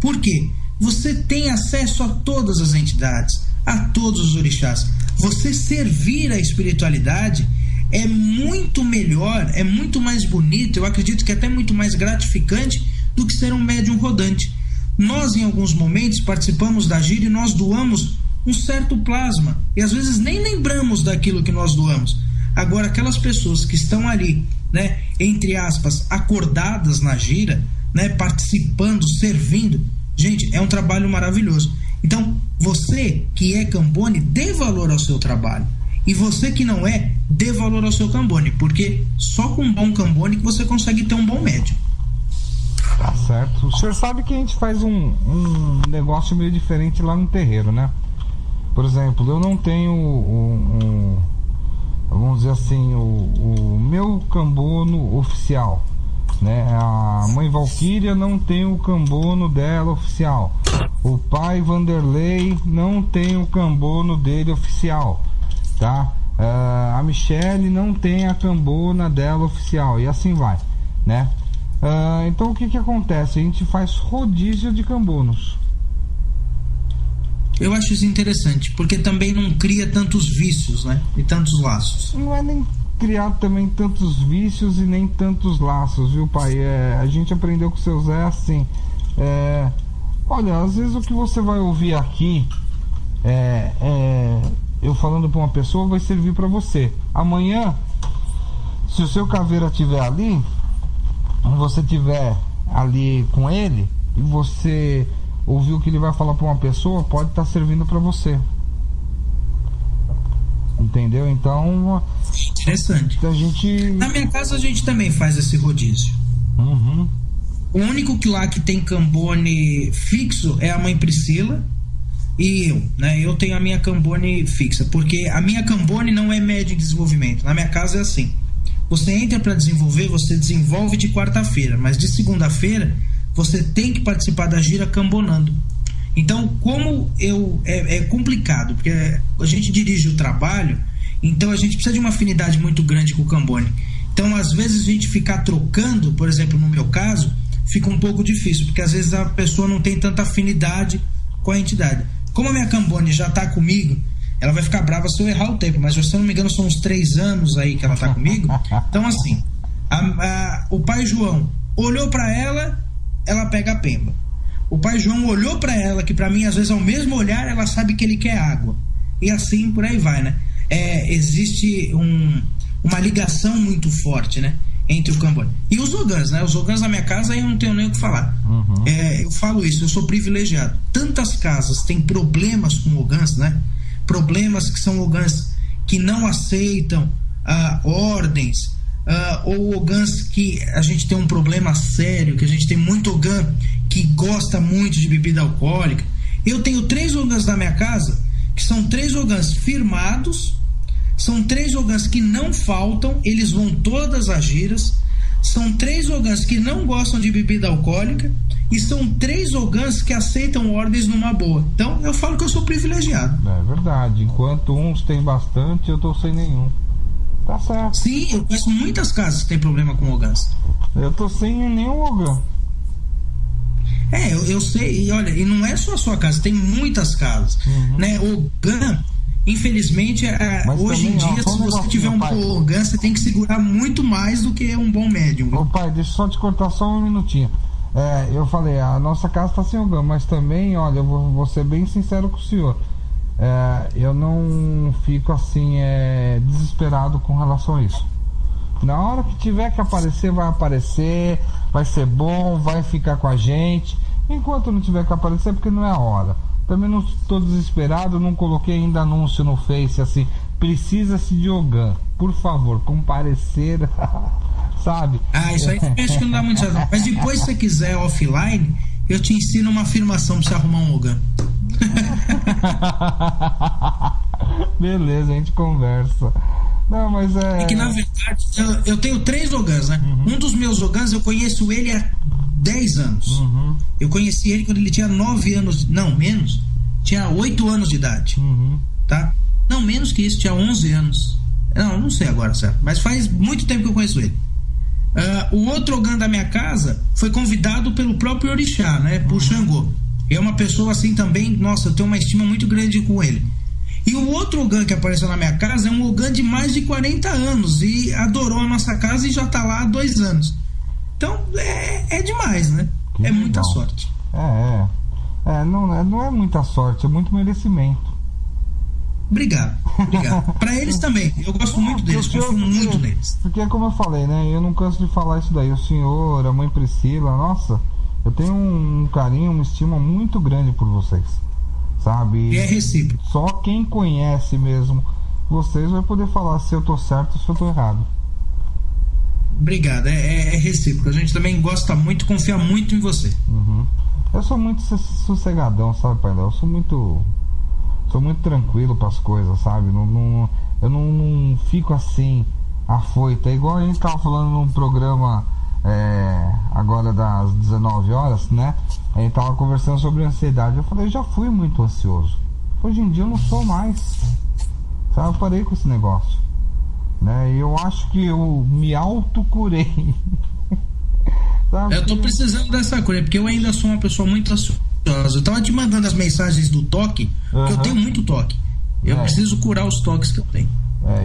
Por quê? Você tem acesso a todas as entidades, a todos os orixás. Você servir a espiritualidade é muito melhor, é muito mais bonito, eu acredito que é até muito mais gratificante do que ser um médium rodante. Nós, em alguns momentos, participamos da gira e nós doamos um certo plasma, e às vezes nem lembramos daquilo que nós doamos. Agora, aquelas pessoas que estão ali, né, entre aspas, acordadas na gira, né, participando, servindo, gente, é um trabalho maravilhoso. Então, você que é cambone, dê valor ao seu trabalho. E você que não é, dê valor ao seu cambone, porque só com um bom cambone que você consegue ter um bom médium. Tá certo. O senhor sabe que a gente faz um negócio meio diferente lá no terreiro, né? Por exemplo, eu não tenho vamos dizer assim, o meu cambono oficial, né? A mãe Valquíria não tem o cambono dela oficial. O pai Vanderlei não tem o cambono dele oficial, tá? A Michele não tem a cambona dela oficial, e assim vai, né? Então o que acontece? A gente faz rodízio de cambonos. Eu acho isso interessante, porque também não cria tantos vícios, né? E tantos laços. Não é nem criar também tantos vícios e nem tantos laços, viu, pai? A gente aprendeu com o seu Zé assim. Olha, às vezes o que você vai ouvir aqui eu falando para uma pessoa vai servir para você. Amanhã, se o seu caveira estiver ali, você estiver ali com ele e você ouvir o que ele vai falar para uma pessoa, pode estar servindo para você. Entendeu? Então, interessante. A gente... Na minha casa a gente também faz esse rodízio. Uhum. O único que lá que tem cambone fixo é a mãe Priscila e eu, né? Eu tenho a minha cambone fixa, porque a minha cambone não é médio em desenvolvimento. Na minha casa é assim: você entra para desenvolver, você desenvolve de quarta-feira, mas de segunda-feira você tem que participar da gira cambonando. Então, como é complicado, porque a gente dirige o trabalho Então a gente precisa de uma afinidade muito grande com o Cambone. Então às vezes a gente ficar trocando, por exemplo, no meu caso, fica um pouco difícil, porque às vezes a pessoa não tem tanta afinidade com a entidade. Como a minha Cambone já está comigo, ela vai ficar brava se eu errar o tempo, mas se eu não me engano são uns 3 anos aí que ela está comigo. Então assim, o pai João olhou para ela, ela pega a pemba. O pai João olhou para ela, que para mim às vezes ao mesmo olhar ela sabe que ele quer água, e assim por aí vai, né? Existe uma ligação muito forte, né, entre o Cambone e os Ogãs, né? Os Ogãs na minha casa eu não tenho nem o que falar. Eu falo isso, eu sou privilegiado. Tantas casas têm problemas com Ogãs, né? Problemas que são Ogãs que não aceitam ordens, ou Ogãs que a gente tem um problema sério, que a gente tem muito Ogã que gosta muito de bebida alcoólica. Eu tenho 3 Ogãs na minha casa que são 3 Ogãs firmados, são 3 Ogãs que não faltam, eles vão todas as giras, são 3 Ogãs que não gostam de bebida alcoólica e são 3 Ogãs que aceitam ordens numa boa. Então eu falo que eu sou privilegiado. É verdade, enquanto uns têm bastante, eu tô sem nenhum. Tá certo. Sim, eu conheço muitas casas que tem problema com Ogãs. Eu tô sem nenhum Ogã. Eu sei, e olha, e não é só a sua casa, tem muitas casas, né? Ogã, infelizmente, hoje em dia, se você tiver um bom Ogã, você tem que segurar muito mais do que um bom médium. Ô pai, deixa eu só te cortar só um minutinho. Eu falei, a nossa casa tá sem Ogã, mas também, olha, eu vou ser bem sincero com o senhor. Eu não fico assim desesperado com relação a isso. Na hora que tiver que aparecer, vai ser bom, vai ficar com a gente. Enquanto não tiver que aparecer, porque não é a hora. Também não estou desesperado, não coloquei ainda anúncio no Face assim, precisa-se de Ogã, por favor, comparecer, sabe? Isso aí também acho que não dá muito certo. Mas depois, se você quiser offline, eu te ensino uma afirmação pra você arrumar um Ogã. Beleza, a gente conversa. Não, mas É que na verdade eu tenho 3 Ogãs, né? Um dos meus Ogãs eu conheço ele há 10 anos. Eu conheci ele quando ele tinha 9 anos, não, menos, tinha 8 anos de idade, tá? Não, menos que isso, tinha 11 anos. Não sei agora, certo? Mas faz muito tempo que eu conheço ele. O outro Ogã da minha casa foi convidado pelo próprio Orixá, né? Por Xangô. É uma pessoa assim também, nossa, eu tenho uma estima muito grande com ele. E o outro Ogã que apareceu na minha casa é um Ogã de mais de 40 anos e adorou a nossa casa e já tá lá há 2 anos. Então é demais, né? Que muita legal. sorte. Não é muita sorte, é muito merecimento. Obrigado. Pra eles também, eu gosto muito deles, confio muito neles. Porque como eu falei, né? Eu não canso de falar isso daí. O senhor, a mãe Priscila, nossa, eu tenho um carinho, uma estima muito grande por vocês, sabe? E é recíproco. Só quem conhece mesmo vocês vai poder falar se eu tô certo ou se eu tô errado. Obrigado, é recíproco. A gente também gosta muito, confia muito em você. Eu sou muito sossegadão, sabe, pai? Eu sou muito tranquilo pras coisas, sabe? Eu não fico assim afoito. É igual a gente tava falando num programa agora das 19 horas, né? A gente tava conversando sobre ansiedade. Eu falei, eu já fui muito ansioso. Hoje em dia eu não sou mais, sabe? Eu parei com esse negócio, né? E eu acho que eu me autocurei. Eu tô precisando dessa cura, porque eu ainda sou uma pessoa muito ansiosa. Eu tava te mandando as mensagens do toque, porque eu tenho muito toque. Eu preciso curar os toques que eu tenho.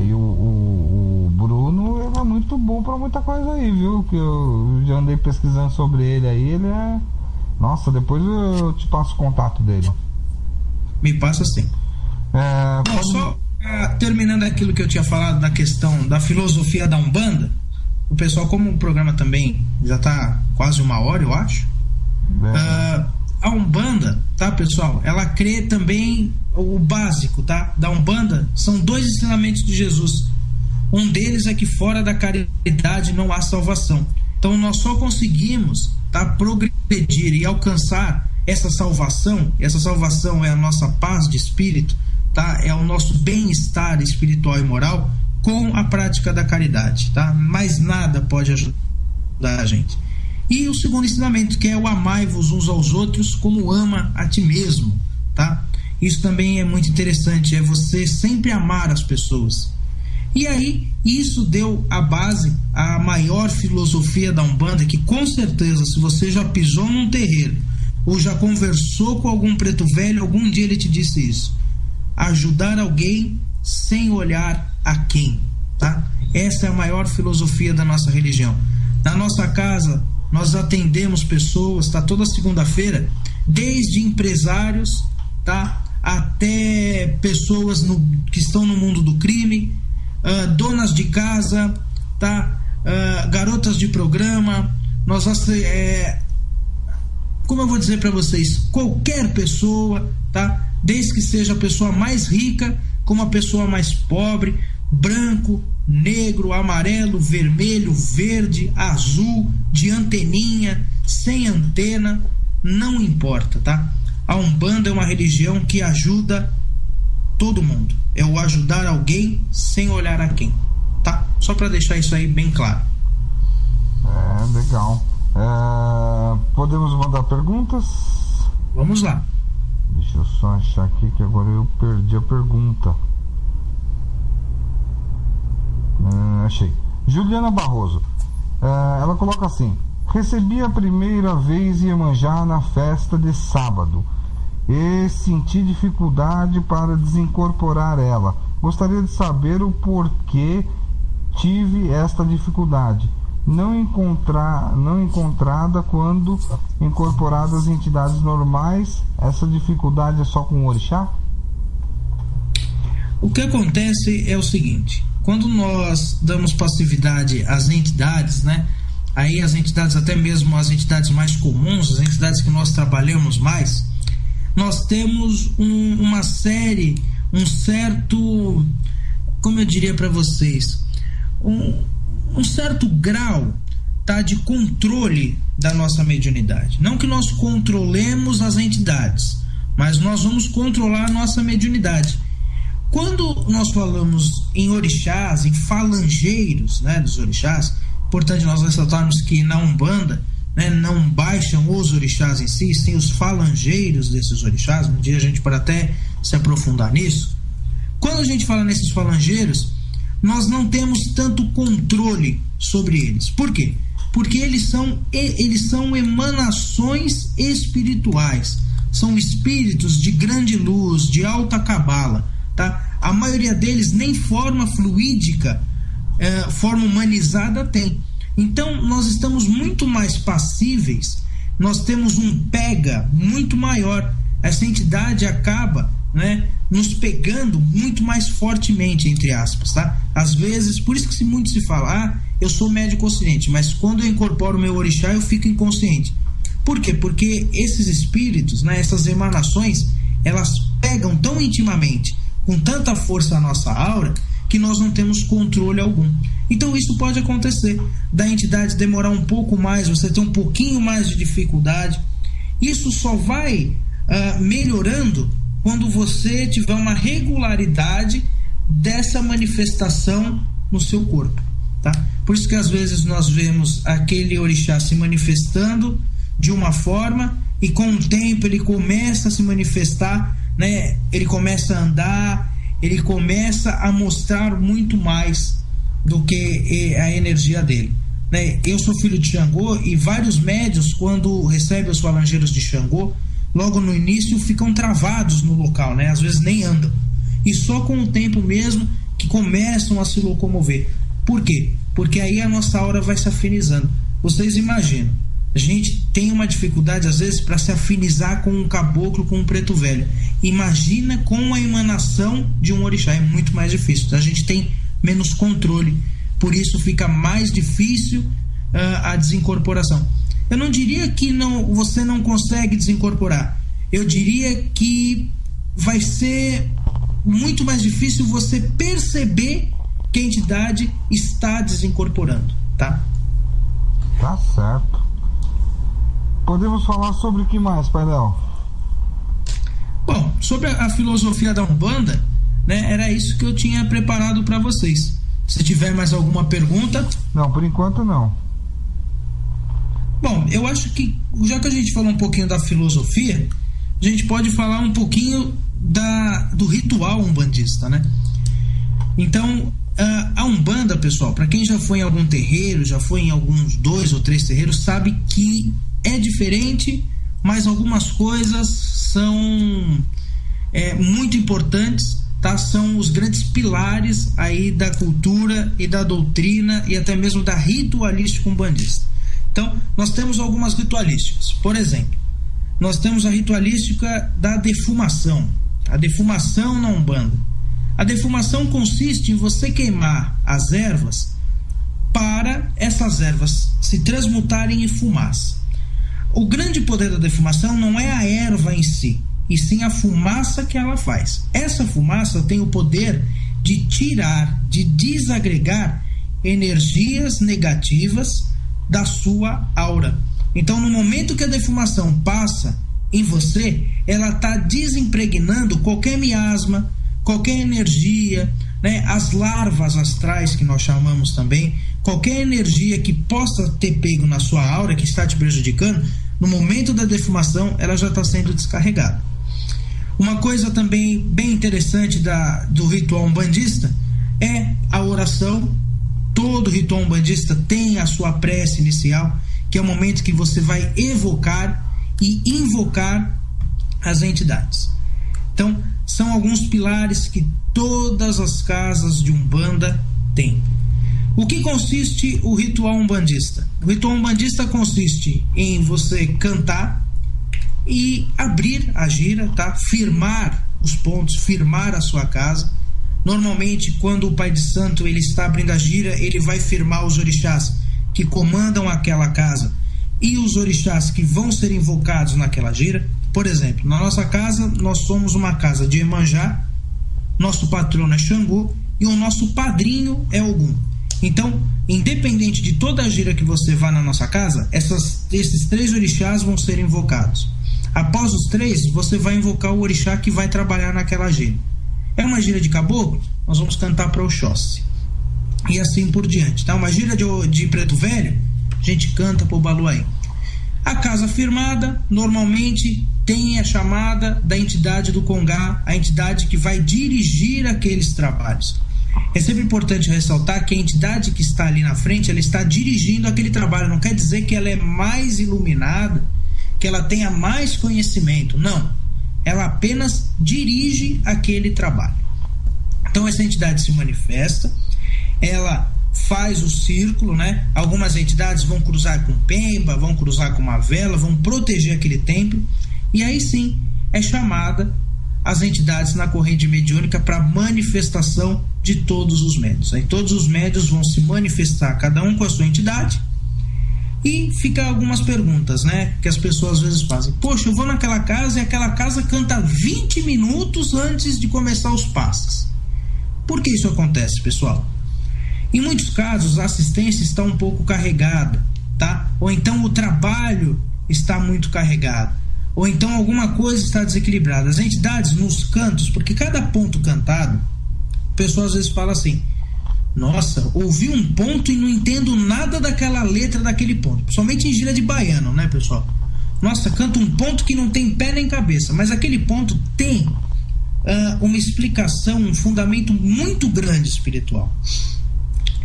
E o Bruno, ele é muito bom pra muita coisa aí, viu? Que eu já andei pesquisando sobre ele aí. Ele é... Nossa, depois eu te passo o contato dele. Me passa sim. Só terminando aquilo que eu tinha falado da questão da filosofia da Umbanda, o pessoal, como o programa também já tá quase 1 hora, eu acho, a Umbanda, tá, pessoal, ela crê também, o básico, tá, da Umbanda são 2 ensinamentos de Jesus. Um deles é que fora da caridade não há salvação. Então nós só conseguimos, tá, progredir e alcançar essa salvação é a nossa paz de espírito, tá, é o nosso bem-estar espiritual e moral com a prática da caridade, tá? Mais nada pode ajudar a gente. E o segundo ensinamento, que é o amai-vos uns aos outros como ama a ti mesmo, tá? Isso também é muito interessante, é você sempre amar as pessoas. E aí, isso deu a base à maior filosofia da Umbanda, que com certeza, se você já pisou num terreiro ou já conversou com algum preto velho, algum dia ele te disse isso: ajudar alguém sem olhar a quem, tá? Essa é a maior filosofia da nossa religião. Na nossa casa, nós atendemos pessoas, tá? Toda segunda-feira, desde empresários, tá? Até pessoas que estão no mundo do crime, donas de casa, tá? Garotas de programa. Nós como eu vou dizer para vocês, qualquer pessoa, tá? Desde que seja a pessoa mais rica como a pessoa mais pobre, branco, negro, amarelo, vermelho, verde, azul, de anteninha, sem antena, não importa, tá? A Umbanda é uma religião que ajuda todo mundo. É o ajudar alguém sem olhar a quem, tá? Só para deixar isso aí bem claro. Legal. Podemos mandar perguntas? Vamos lá. Deixa eu só achar aqui que agora eu perdi a pergunta. Achei. Juliana Barroso. Ela coloca assim: recebi a primeira vez Iemanjá na festa de sábado e senti dificuldade para desincorporar ela. Gostaria de saber o porquê tive esta dificuldade. Não encontrada quando incorporadas entidades normais. Essa dificuldade é só com o orixá? O que acontece é o seguinte: quando nós damos passividade às entidades, né? Aí as entidades, até mesmo as entidades mais comuns, as entidades que nós trabalhamos mais, nós temos uma série, um certo, como eu diria para vocês, um certo grau, tá, de controle da nossa mediunidade. Não que nós controlemos as entidades, mas nós vamos controlar a nossa mediunidade. Quando nós falamos em orixás, em falangeiros, né, dos orixás, importante nós ressaltarmos que na Umbanda, né, não baixam os orixás em si, sim os falangeiros desses orixás. Um dia a gente pode até se aprofundar nisso. Quando a gente fala nesses falangeiros, nós não temos tanto controle sobre eles. Por quê? Porque eles são emanações espirituais, são espíritos de grande luz, de alta cabala, tá? A maioria deles nem forma fluídica, forma humanizada tem. Então nós estamos muito mais passíveis, nós temos um pega muito maior. Essa entidade acaba, né, nos pegando muito mais fortemente, entre aspas, tá? Às vezes, por isso que muito se fala: eu sou médico consciente, mas quando eu incorporo o meu orixá eu fico inconsciente. Por quê? Porque esses espíritos, né, essas emanações, elas pegam tão intimamente, com tanta força a nossa aura, que nós não temos controle algum. Então isso pode acontecer, da entidade demorar um pouco mais, você ter um pouquinho mais de dificuldade. Isso só vai melhorando quando você tiver uma regularidade dessa manifestação no seu corpo, tá? Por isso que às vezes nós vemos aquele orixá se manifestando de uma forma e com o tempo ele começa a se manifestar, né? Ele começa a andar, ele começa a mostrar muito mais do que a energia dele, né? Eu sou filho de Xangô e vários médios, quando recebem os falangeiros de Xangô, logo no início ficam travados no local, né? Às vezes nem andam, e só com o tempo mesmo que começam a se locomover. Por quê? Porque aí a nossa aura vai se afinizando. Vocês imaginam, a gente tem uma dificuldade às vezes para se afinizar com um caboclo, com um preto velho. Imagina com a emanação de um orixá, é muito mais difícil. A gente tem menos controle, por isso fica mais difícil a desincorporação. Eu não diria que você não consegue desincorporar, eu diria que vai ser muito mais difícil você perceber que a entidade está desincorporando, tá? Tá certo. Podemos falar sobre o que mais, Pai Léo? Bom, sobre a filosofia da Umbanda, né, era isso que eu tinha preparado para vocês. Se tiver mais alguma pergunta... Não, por enquanto não. Bom, eu acho que, já que a gente falou um pouquinho da filosofia, a gente pode falar um pouquinho do ritual umbandista, né? Então, A Umbanda, pessoal, para quem já foi em algum terreiro, já foi em alguns 2 ou 3 terreiros, sabe que é diferente, mas algumas coisas são muito importantes, tá? São os grandes pilares aí da cultura e da doutrina e até mesmo da ritualística umbandista. Então, nós temos algumas ritualísticas. Por exemplo, nós temos a ritualística da defumação. A defumação na Umbanda. A defumação consiste em você queimar as ervas para essas ervas se transmutarem em fumaça. O grande poder da defumação não é a erva em si, e sim a fumaça que ela faz. Essa fumaça tem o poder de tirar, de desagregar energias negativas da sua aura. Então, no momento que a defumação passa em você, ela está desimpregnando qualquer miasma, qualquer energia, né? As larvas astrais, que nós chamamos também, qualquer energia que possa ter pego na sua aura, que está te prejudicando, no momento da defumação, ela já está sendo descarregada. Uma coisa também bem interessante do ritual umbandista é a oração. Todo ritual umbandista tem a sua prece inicial, que é o momento que você vai evocar e invocar as entidades. Então, são alguns pilares que todas as casas de Umbanda têm. O que consiste o ritual umbandista? O ritual umbandista consiste em você cantar e abrir a gira, tá? Firmar os pontos, firmar a sua casa. Normalmente, quando o pai de santo ele está abrindo a gira, ele vai firmar os orixás que comandam aquela casa e os orixás que vão ser invocados naquela gira. Por exemplo, na nossa casa, nós somos uma casa de Iemanjá, nosso patrono é Xangô e o nosso padrinho é Ogum. Então, independente de toda a gira que você vá na nossa casa, esses 3 orixás vão ser invocados. Após os 3, você vai invocar o orixá que vai trabalhar naquela gira. É uma gira de caboclo? Nós vamos cantar para Oxóssi. E assim por diante. Tá? Uma gira de preto velho, a gente canta para o Baluaí. A casa firmada, normalmente, tem a chamada da entidade do Congá, a entidade que vai dirigir aqueles trabalhos. É sempre importante ressaltar que a entidade que está ali na frente, ela está dirigindo aquele trabalho. Não quer dizer que ela é mais iluminada, que ela tenha mais conhecimento. Não. Ela apenas dirige aquele trabalho. Então essa entidade se manifesta, ela faz o círculo, né? Algumas entidades vão cruzar com pemba, vão cruzar com uma vela, vão proteger aquele templo, e aí sim é chamada as entidades na corrente mediúnica para manifestação de todos os médiuns. Aí todos os médiuns vão se manifestar, cada um com a sua entidade, e fica algumas perguntas, né? Que as pessoas às vezes fazem. Poxa, eu vou naquela casa e aquela casa canta 20 minutos antes de começar os passos. Por que isso acontece, pessoal? Em muitos casos a assistência está um pouco carregada, tá? Ou então o trabalho está muito carregado, ou então alguma coisa está desequilibrada. As entidades nos cantos, porque cada ponto cantado, o pessoal às vezes fala assim: nossa, ouvi um ponto e não entendo nada daquela letra daquele ponto. Principalmente em gira de baiano, né, pessoal? Nossa, canta um ponto que não tem pé nem cabeça, mas aquele ponto tem uma explicação, um fundamento muito grande espiritual.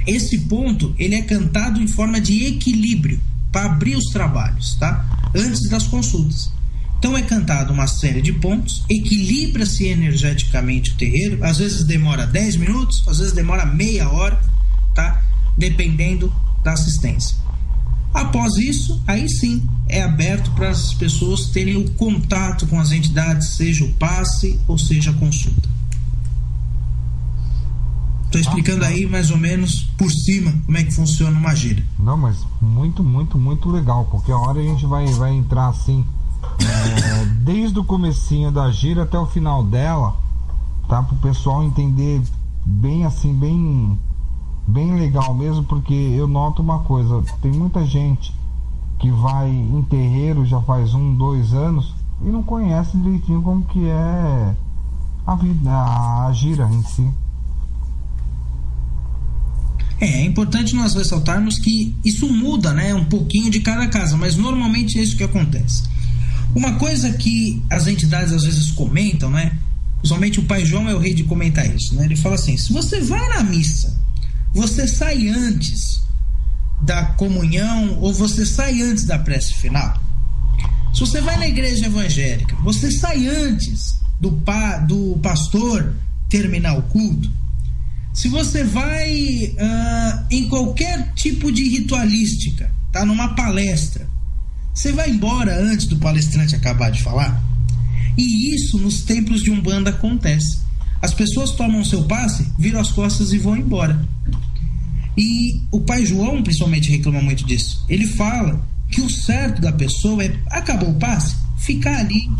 Esse ponto, ele é cantado em forma de equilíbrio para abrir os trabalhos, tá? Antes das consultas. Então é cantado uma série de pontos, equilibra-se energeticamente o terreiro, às vezes demora 10 minutos, às vezes demora meia hora, tá? Dependendo da assistência. Após isso, aí sim é aberto para as pessoas terem o contato com as entidades, seja o passe ou seja a consulta. Estou explicando aí mais ou menos por cima como é que funciona uma gira. Não, mas muito legal, porque a hora a gente vai entrar assim, desde o comecinho da gira até o final dela, tá? Para o pessoal entender bem assim, bem legal mesmo, porque eu noto uma coisa: tem muita gente que vai em terreiro já faz 1, 2 anos e não conhece direitinho como que é a vida, a gira em si. É importante nós ressaltarmos que isso muda, né, um pouquinho de cada casa, mas normalmente é isso que acontece. Uma coisa que as entidades às vezes comentam, né, Somente o Pai João é o rei de comentar isso, né? Ele fala assim: se você vai na missa, você sai antes da comunhão ou você sai antes da prece final? Se você vai na igreja evangélica, você sai antes do pastor terminar o culto? Se você vai em qualquer tipo de ritualística, tá, numa palestra, você vai embora antes do palestrante acabar de falar? E isso nos templos de Umbanda acontece. As pessoas tomam seu passe, viram as costas e vão embora. E o Pai João principalmente reclama muito disso. Ele fala que o certo da pessoa é: acabou o passe, ficar ali,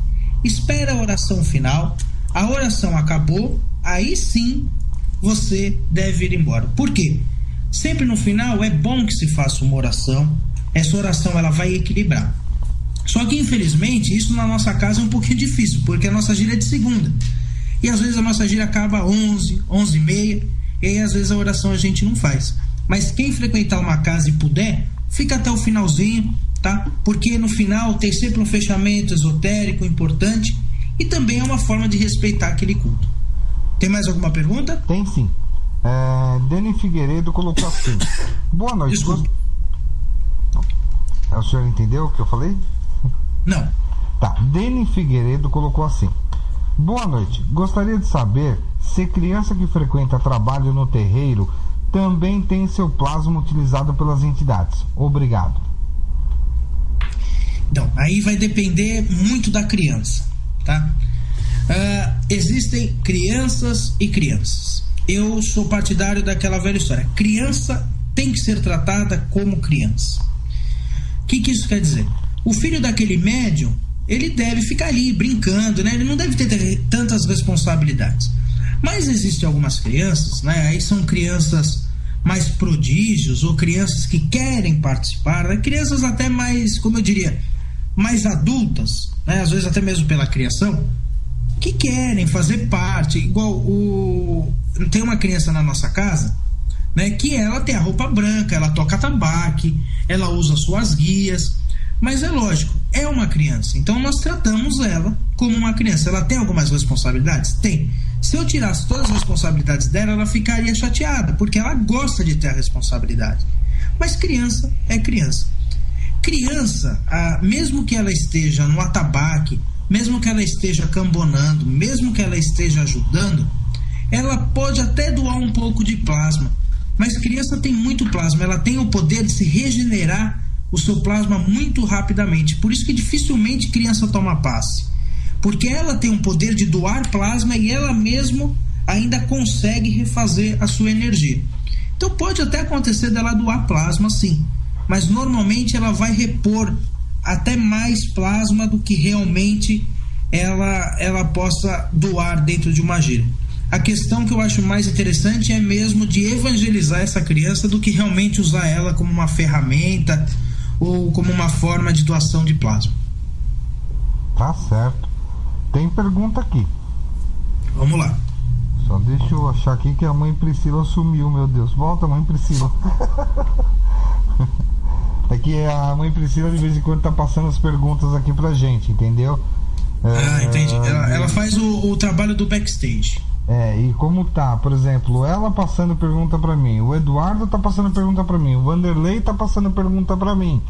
espera a oração final, a oração acabou, aí sim você deve ir embora. Por quê? Sempre no final é bom que se faça uma oração. Essa oração ela vai equilibrar. Só que infelizmente isso na nossa casa é um pouquinho difícil, porque a nossa gira é de segunda. E às vezes a nossa gira acaba 11, 11h30, e aí às vezes a oração a gente não faz. Mas quem frequentar uma casa e puder, fica até o finalzinho, tá? Porque no final tem sempre um fechamento esotérico importante e também é uma forma de respeitar aquele culto. Tem mais alguma pergunta? Tem sim. Dani Figueiredo colocou assim: boa noite. Desculpa. O senhor entendeu o que eu falei? Não. Tá. Dani Figueiredo colocou assim: boa noite. Gostaria de saber se criança que frequenta trabalho no terreiro também tem seu plasma utilizado pelas entidades. Obrigado. Então, aí vai depender muito da criança, tá? Existem crianças e crianças. Eu sou partidário daquela velha história: criança tem que ser tratada como criança. O que isso quer dizer? O filho daquele médium, ele deve ficar ali brincando, né? Ele não deve ter tantas responsabilidades. Mas existem algumas crianças, né? Aí são crianças mais prodígios ou crianças que querem participar, né? Crianças até mais, como eu diria, mais adultas, né? Às vezes até mesmo pela criação, que querem fazer parte. Igual tem uma criança na nossa casa, né? Que ela tem a roupa branca, ela toca tabaque, ela usa suas guias. Mas é lógico, é uma criança, então nós tratamos ela como uma criança. Ela tem algumas responsabilidades? Tem. Se eu tirasse todas as responsabilidades dela, ela ficaria chateada, porque ela gosta de ter a responsabilidade. Mas criança é criança. Criança, mesmo que ela esteja no atabaque, mesmo que ela esteja cambonando, mesmo que ela esteja ajudando, ela pode até doar um pouco de plasma. Mas criança tem muito plasma, ela tem o poder de se regenerar o seu plasma muito rapidamente. Por isso que dificilmente criança toma passe, porque ela tem um poder de doar plasma e ela mesmo ainda consegue refazer a sua energia. Então pode até acontecer dela doar plasma, sim, mas normalmente ela vai repor até mais plasma do que realmente ela possa doar dentro de uma gira. A questão que eu acho mais interessante é mesmo de evangelizar essa criança do que realmente usar ela como uma ferramenta ou como uma forma de doação de plasma. Tá certo. Tem pergunta aqui. Vamos lá. Só deixa eu achar aqui que a mãe Priscila sumiu, meu Deus. Volta, mãe Priscila. É que a mãe Priscila de vez em quando tá passando as perguntas aqui pra gente, entendeu? Entendi. Ela faz o trabalho do backstage. E como tá, por exemplo, ela passando pergunta pra mim, o Eduardo tá passando pergunta pra mim, o Vanderlei tá passando pergunta pra mim,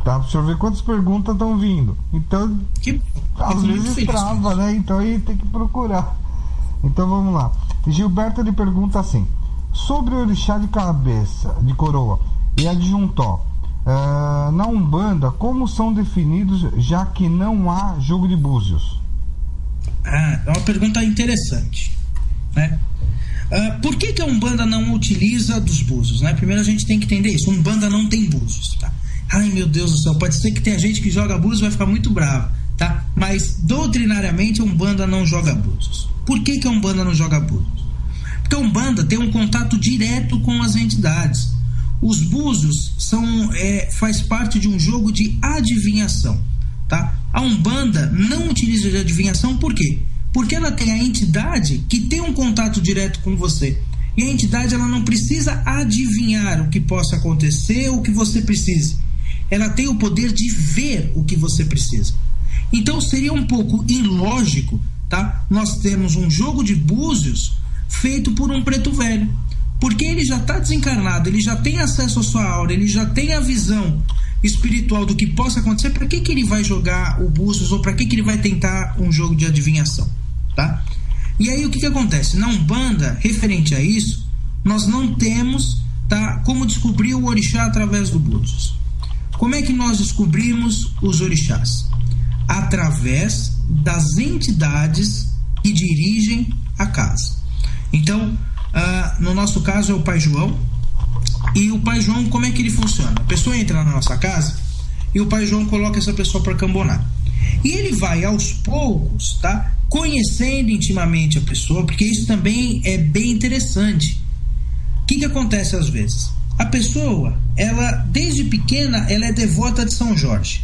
tá? Deixa eu ver quantas perguntas estão vindo. Então, às vezes trava, né? Então aí tem que procurar. Então vamos lá. Gilberto ele pergunta assim: sobre o orixá de cabeça, de coroa e adjuntó, na Umbanda, como são definidos, já que não há jogo de búzios? É uma pergunta interessante, né? Por que a Umbanda não utiliza dos búzios, né? Primeiro a gente tem que entender isso. Umbanda não tem búzios, tá? Ai, meu Deus do céu, pode ser que tenha gente que joga búzios e vai ficar muito brava, tá? Mas doutrinariamente a Umbanda não joga búzios. Por que a Umbanda não joga búzios? Porque a Umbanda tem um contato direto com as entidades. Os búzios faz parte de um jogo de adivinhação, tá? A Umbanda não utiliza de adivinhação, por quê? Porque ela tem a entidade que tem um contato direto com você. E a entidade ela não precisa adivinhar o que possa acontecer ou o que você precise. Ela tem o poder de ver o que você precisa. Então seria um pouco ilógico tá? Nós temos um jogo de búzios feito por um preto velho, porque ele já está desencarnado, ele já tem acesso à sua aura, ele já tem a visão espiritual do que possa acontecer. Para que ele vai jogar o búzios, ou para que ele vai tentar um jogo de adivinhação, tá? E aí o que acontece? Na Umbanda, referente a isso, nós não temos, tá, como descobrir o orixá através do búzios. Como é que nós descobrimos os orixás? Através das entidades que dirigem a casa. Então, no nosso caso é o Pai João. E o Pai João, como é que ele funciona? A pessoa entra na nossa casa e o Pai João coloca essa pessoa para cambonar. E ele vai aos poucos, tá, conhecendo intimamente a pessoa, porque isso também é bem interessante. O que acontece às vezes? A pessoa, ela desde pequena, ela é devota de São Jorge.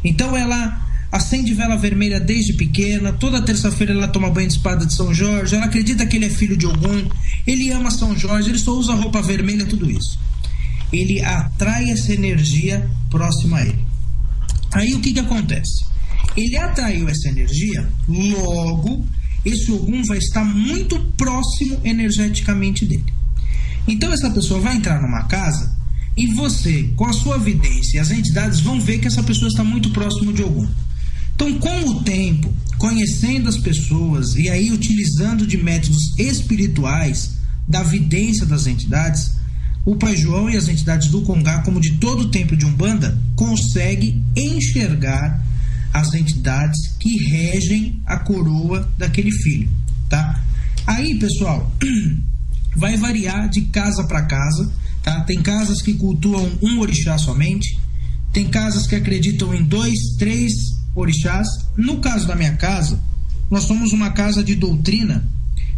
Então ela acende vela vermelha desde pequena, toda terça-feira ela toma banho de espada de São Jorge, ela acredita que ele é filho de Ogum, ele ama São Jorge, ele só usa roupa vermelha, tudo isso. Ele atrai essa energia próxima a ele. Aí o que acontece? Ele atraiu essa energia, logo esse Ogum vai estar muito próximo energeticamente dele. Então essa pessoa vai entrar numa casa e você, com a sua vidência, as entidades vão ver que essa pessoa está muito próximo de Ogum. Então, com o tempo, conhecendo as pessoas e aí utilizando de métodos espirituais da vidência das entidades, o Pai João e as entidades do Congá, como de todo o templo de Umbanda, consegue enxergar as entidades que regem a coroa daquele filho, tá? Aí, pessoal, vai variar de casa para casa, tá? Tem casas que cultuam um orixá somente, tem casas que acreditam em 2, 3 orixás. No caso da minha casa, nós somos uma casa de doutrina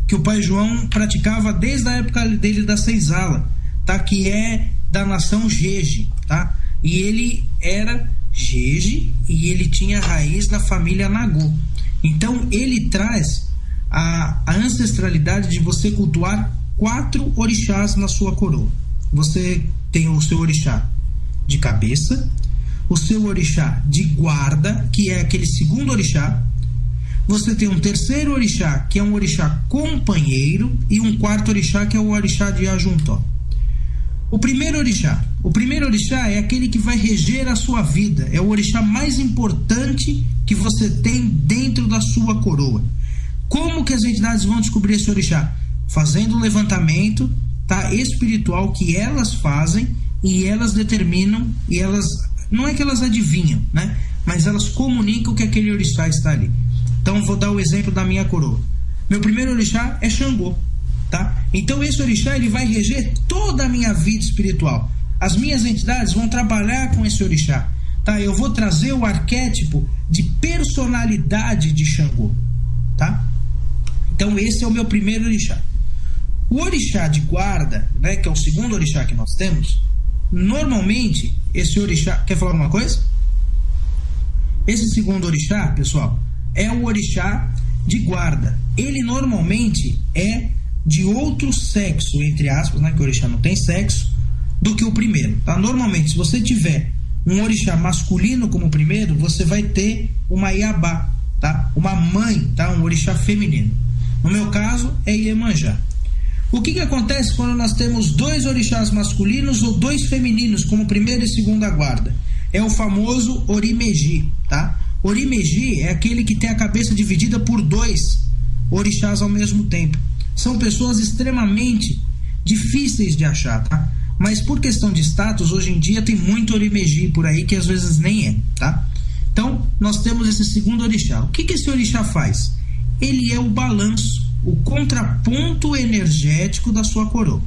que o Pai João praticava desde a época dele da Senzala, tá? Que é da nação Jeje, tá? E ele era Jeje e ele tinha raiz na família Nagô. Então ele traz a ancestralidade de você cultuar 4 orixás na sua coroa. Você tem o seu orixá de cabeça, o seu orixá de guarda, que é aquele segundo orixá. Você tem um terceiro orixá, que é um orixá companheiro, e um quarto orixá, que é o orixá de Ajuntó. O primeiro orixá é aquele que vai reger a sua vida, é o orixá mais importante que você tem dentro da sua coroa. Como que as entidades vão descobrir esse orixá? Fazendo o levantamento, tá, espiritual que elas fazem, e elas determinam, e elas, não é que elas adivinham, né? Mas elas comunicam que aquele orixá está ali. Então vou dar o exemplo da minha coroa. Meu primeiro orixá é Xangô, tá? Então esse orixá ele vai reger toda a minha vida espiritual. As minhas entidades vão trabalhar com esse orixá, tá? Eu vou trazer o arquétipo de personalidade de Xangô, tá? Então esse é o meu primeiro orixá. O orixá de guarda, né, que é o segundo orixá que nós temos, normalmente esse orixá... Quer falar alguma coisa? Esse segundo orixá, pessoal, é o orixá de guarda. Ele normalmente é de outro sexo, entre aspas, né, que o orixá não tem sexo, do que o primeiro, tá? Normalmente, se você tiver um orixá masculino como o primeiro, você vai ter uma Iabá, tá? Uma mãe, tá? Um orixá feminino. No meu caso, é Iemanjá. O que acontece quando nós temos 2 orixás masculinos ou 2 femininos, como primeira e segunda guarda? É o famoso Orimeji, tá? Orimeji é aquele que tem a cabeça dividida por 2 orixás ao mesmo tempo. São pessoas extremamente difíceis de achar, tá? Mas por questão de status, hoje em dia tem muito Orimeji por aí que às vezes nem é, tá? Então, nós temos esse segundo orixá. O que esse orixá faz? Ele é o balanço, o contraponto energético da sua coroa.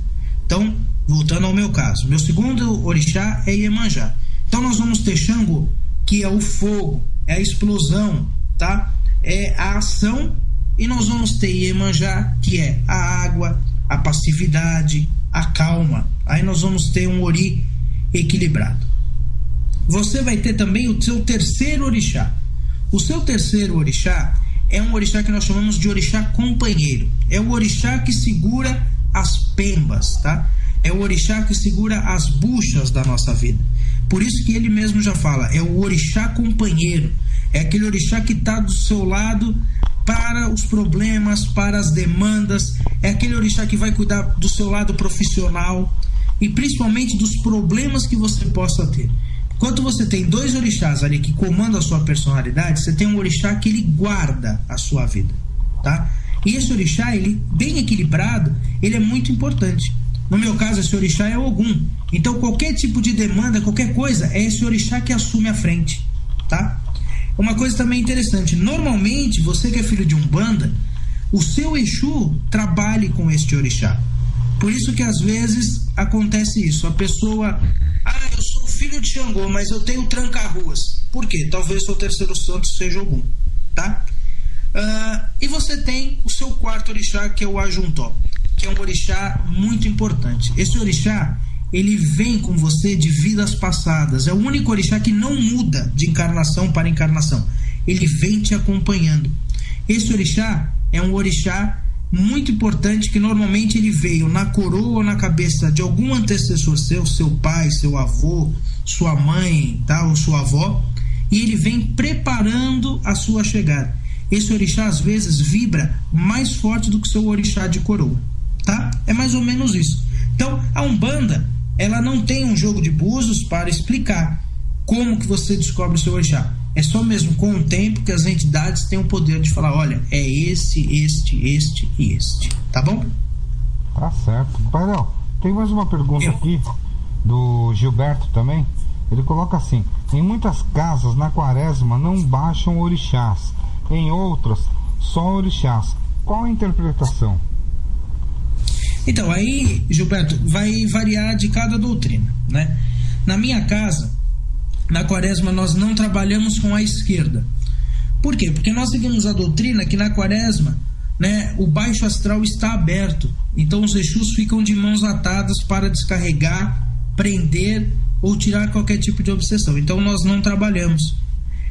Então, voltando ao meu caso, meu segundo orixá é Iemanjá. Então nós vamos ter Xangô, que é o fogo, é a explosão, tá? É a ação. E nós vamos ter Iemanjá, que é a água, a passividade, a calma. Aí nós vamos ter um ori equilibrado. Você vai ter também o seu terceiro orixá. O seu terceiro orixá é um orixá que nós chamamos de orixá companheiro. É o orixá que segura as pembas, tá? É o orixá que segura as buchas da nossa vida. Por isso que ele mesmo já fala, é o orixá companheiro. É aquele orixá que está do seu lado para os problemas, para as demandas, é aquele orixá que vai cuidar do seu lado profissional e principalmente dos problemas que você possa ter. Enquanto você tem 2 orixás ali que comandam a sua personalidade, você tem um orixá que ele guarda a sua vida, tá? E esse orixá, ele bem equilibrado, ele é muito importante. No meu caso, esse orixá é Ogum. Então, qualquer tipo de demanda, qualquer coisa, é esse orixá que assume a frente, tá? Uma coisa também interessante, normalmente, você que é filho de Umbanda, o seu Exu trabalhe com este orixá. Por isso que às vezes acontece isso, a pessoa, eu sou filho de Xangô, mas eu tenho tranca-ruas. Por quê? Talvez seu terceiro santo seja Ogum, tá? E você tem o seu 4º orixá, que é o Ajuntó, que é um orixá muito importante. Esse orixá, ele vem com você de vidas passadas. É o único orixá que não muda de encarnação para encarnação. Ele vem te acompanhando. Esse orixá é um orixá muito importante, que normalmente ele veio na coroa ou na cabeça de algum antecessor seu pai, seu avô, sua mãe, tá? Ou sua avó, e ele vem preparando a sua chegada. Esse orixá às vezes vibra mais forte do que o seu orixá de coroa, tá? É mais ou menos isso. Então, a Umbanda, ela não tem um jogo de búzios para explicar como que você descobre o seu orixá. É só mesmo com o tempo que as entidades têm o poder de falar, olha, é este e este, tá bom? Tá certo. Pai Léo, tem mais uma pergunta aqui do Gilberto também. Ele coloca assim: em muitas casas na quaresma não baixam orixás, em outras só orixás. Qual a interpretação? Então, aí, Gilberto, vai variar de cada doutrina, né? Na minha casa, na quaresma, nós não trabalhamos com a esquerda. Por quê? Porque nós seguimos a doutrina que na quaresma, né, o baixo astral está aberto. Então os Exus ficam de mãos atadas para descarregar, prender ou tirar qualquer tipo de obsessão. Então nós não trabalhamos.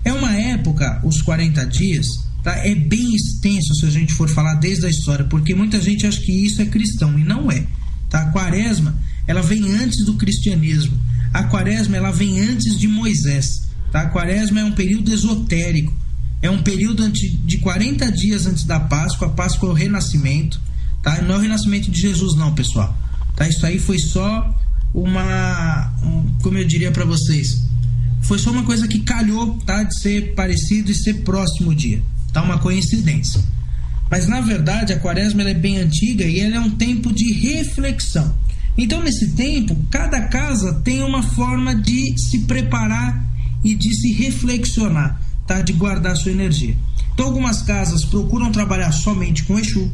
É uma época, os 40 dias, tá? É bem extenso se a gente for falar desde a história, porque muita gente acha que isso é cristão, e não é, tá? A quaresma, ela vem antes do cristianismo. A quaresma, ela vem antes de Moisés, tá? A quaresma é um período esotérico, é um período de 40 dias antes da Páscoa. A Páscoa é o renascimento, tá? Não é o renascimento de Jesus não, pessoal, tá? Isso aí foi só como eu diria para vocês, foi só uma coisa que calhou, tá? De ser parecido e ser próximo o dia, tá? Uma coincidência. Mas na verdade a quaresma, ela é bem antiga e ela é um tempo de reflexão. Então, nesse tempo, cada casa tem uma forma de se preparar e de se reflexionar, tá? De guardar sua energia. Então, algumas casas procuram trabalhar somente com Exu,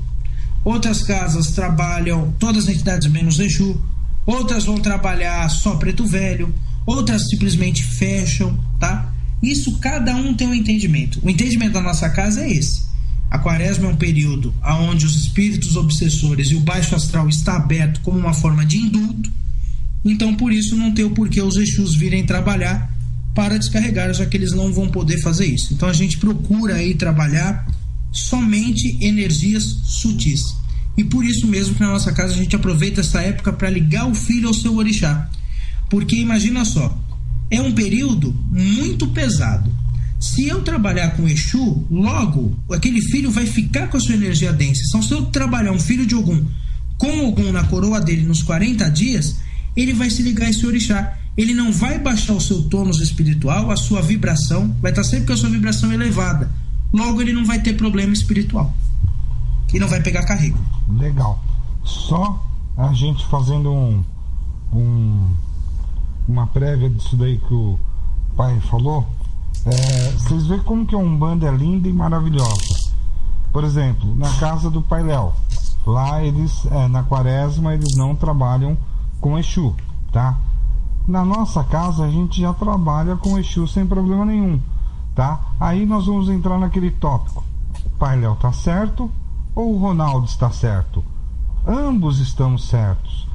outras casas trabalham todas as entidades menos Exu, outras vão trabalhar só Preto Velho, outras simplesmente fecham, tá? Isso cada um tem um entendimento. O entendimento da nossa casa é esse. A quaresma é um período onde os espíritos obsessores e o baixo astral está aberto como uma forma de indulto. Então, por isso, não tem o porquê os Exus virem trabalhar para descarregar, já que eles não vão poder fazer isso. Então, a gente procura aí trabalhar somente energias sutis. E por isso mesmo que na nossa casa a gente aproveita essa época para ligar o filho ao seu orixá. Porque, imagina só, é um período muito pesado. Se eu trabalhar com Exu, logo aquele filho vai ficar com a sua energia densa. Então, se eu trabalhar um filho de Ogum com Ogum na coroa dele nos 40 dias, ele vai se ligar a esse orixá. Ele não vai baixar o seu tônus espiritual, a sua vibração vai estar sempre com a sua vibração elevada. Logo, ele não vai ter problema espiritual e não vai pegar carrego. Legal. Só a gente fazendo uma prévia disso daí que o pai falou. Vocês veem como que a Umbanda é linda e maravilhosa. Por exemplo, na casa do Pai Léo, lá eles, na quaresma, eles não trabalham com Exu, tá? Na nossa casa a gente já trabalha com Exu sem problema nenhum, tá? Aí nós vamos entrar naquele tópico: o Pai Léo tá certo ou o Ronaldo está certo? Ambos estamos certos.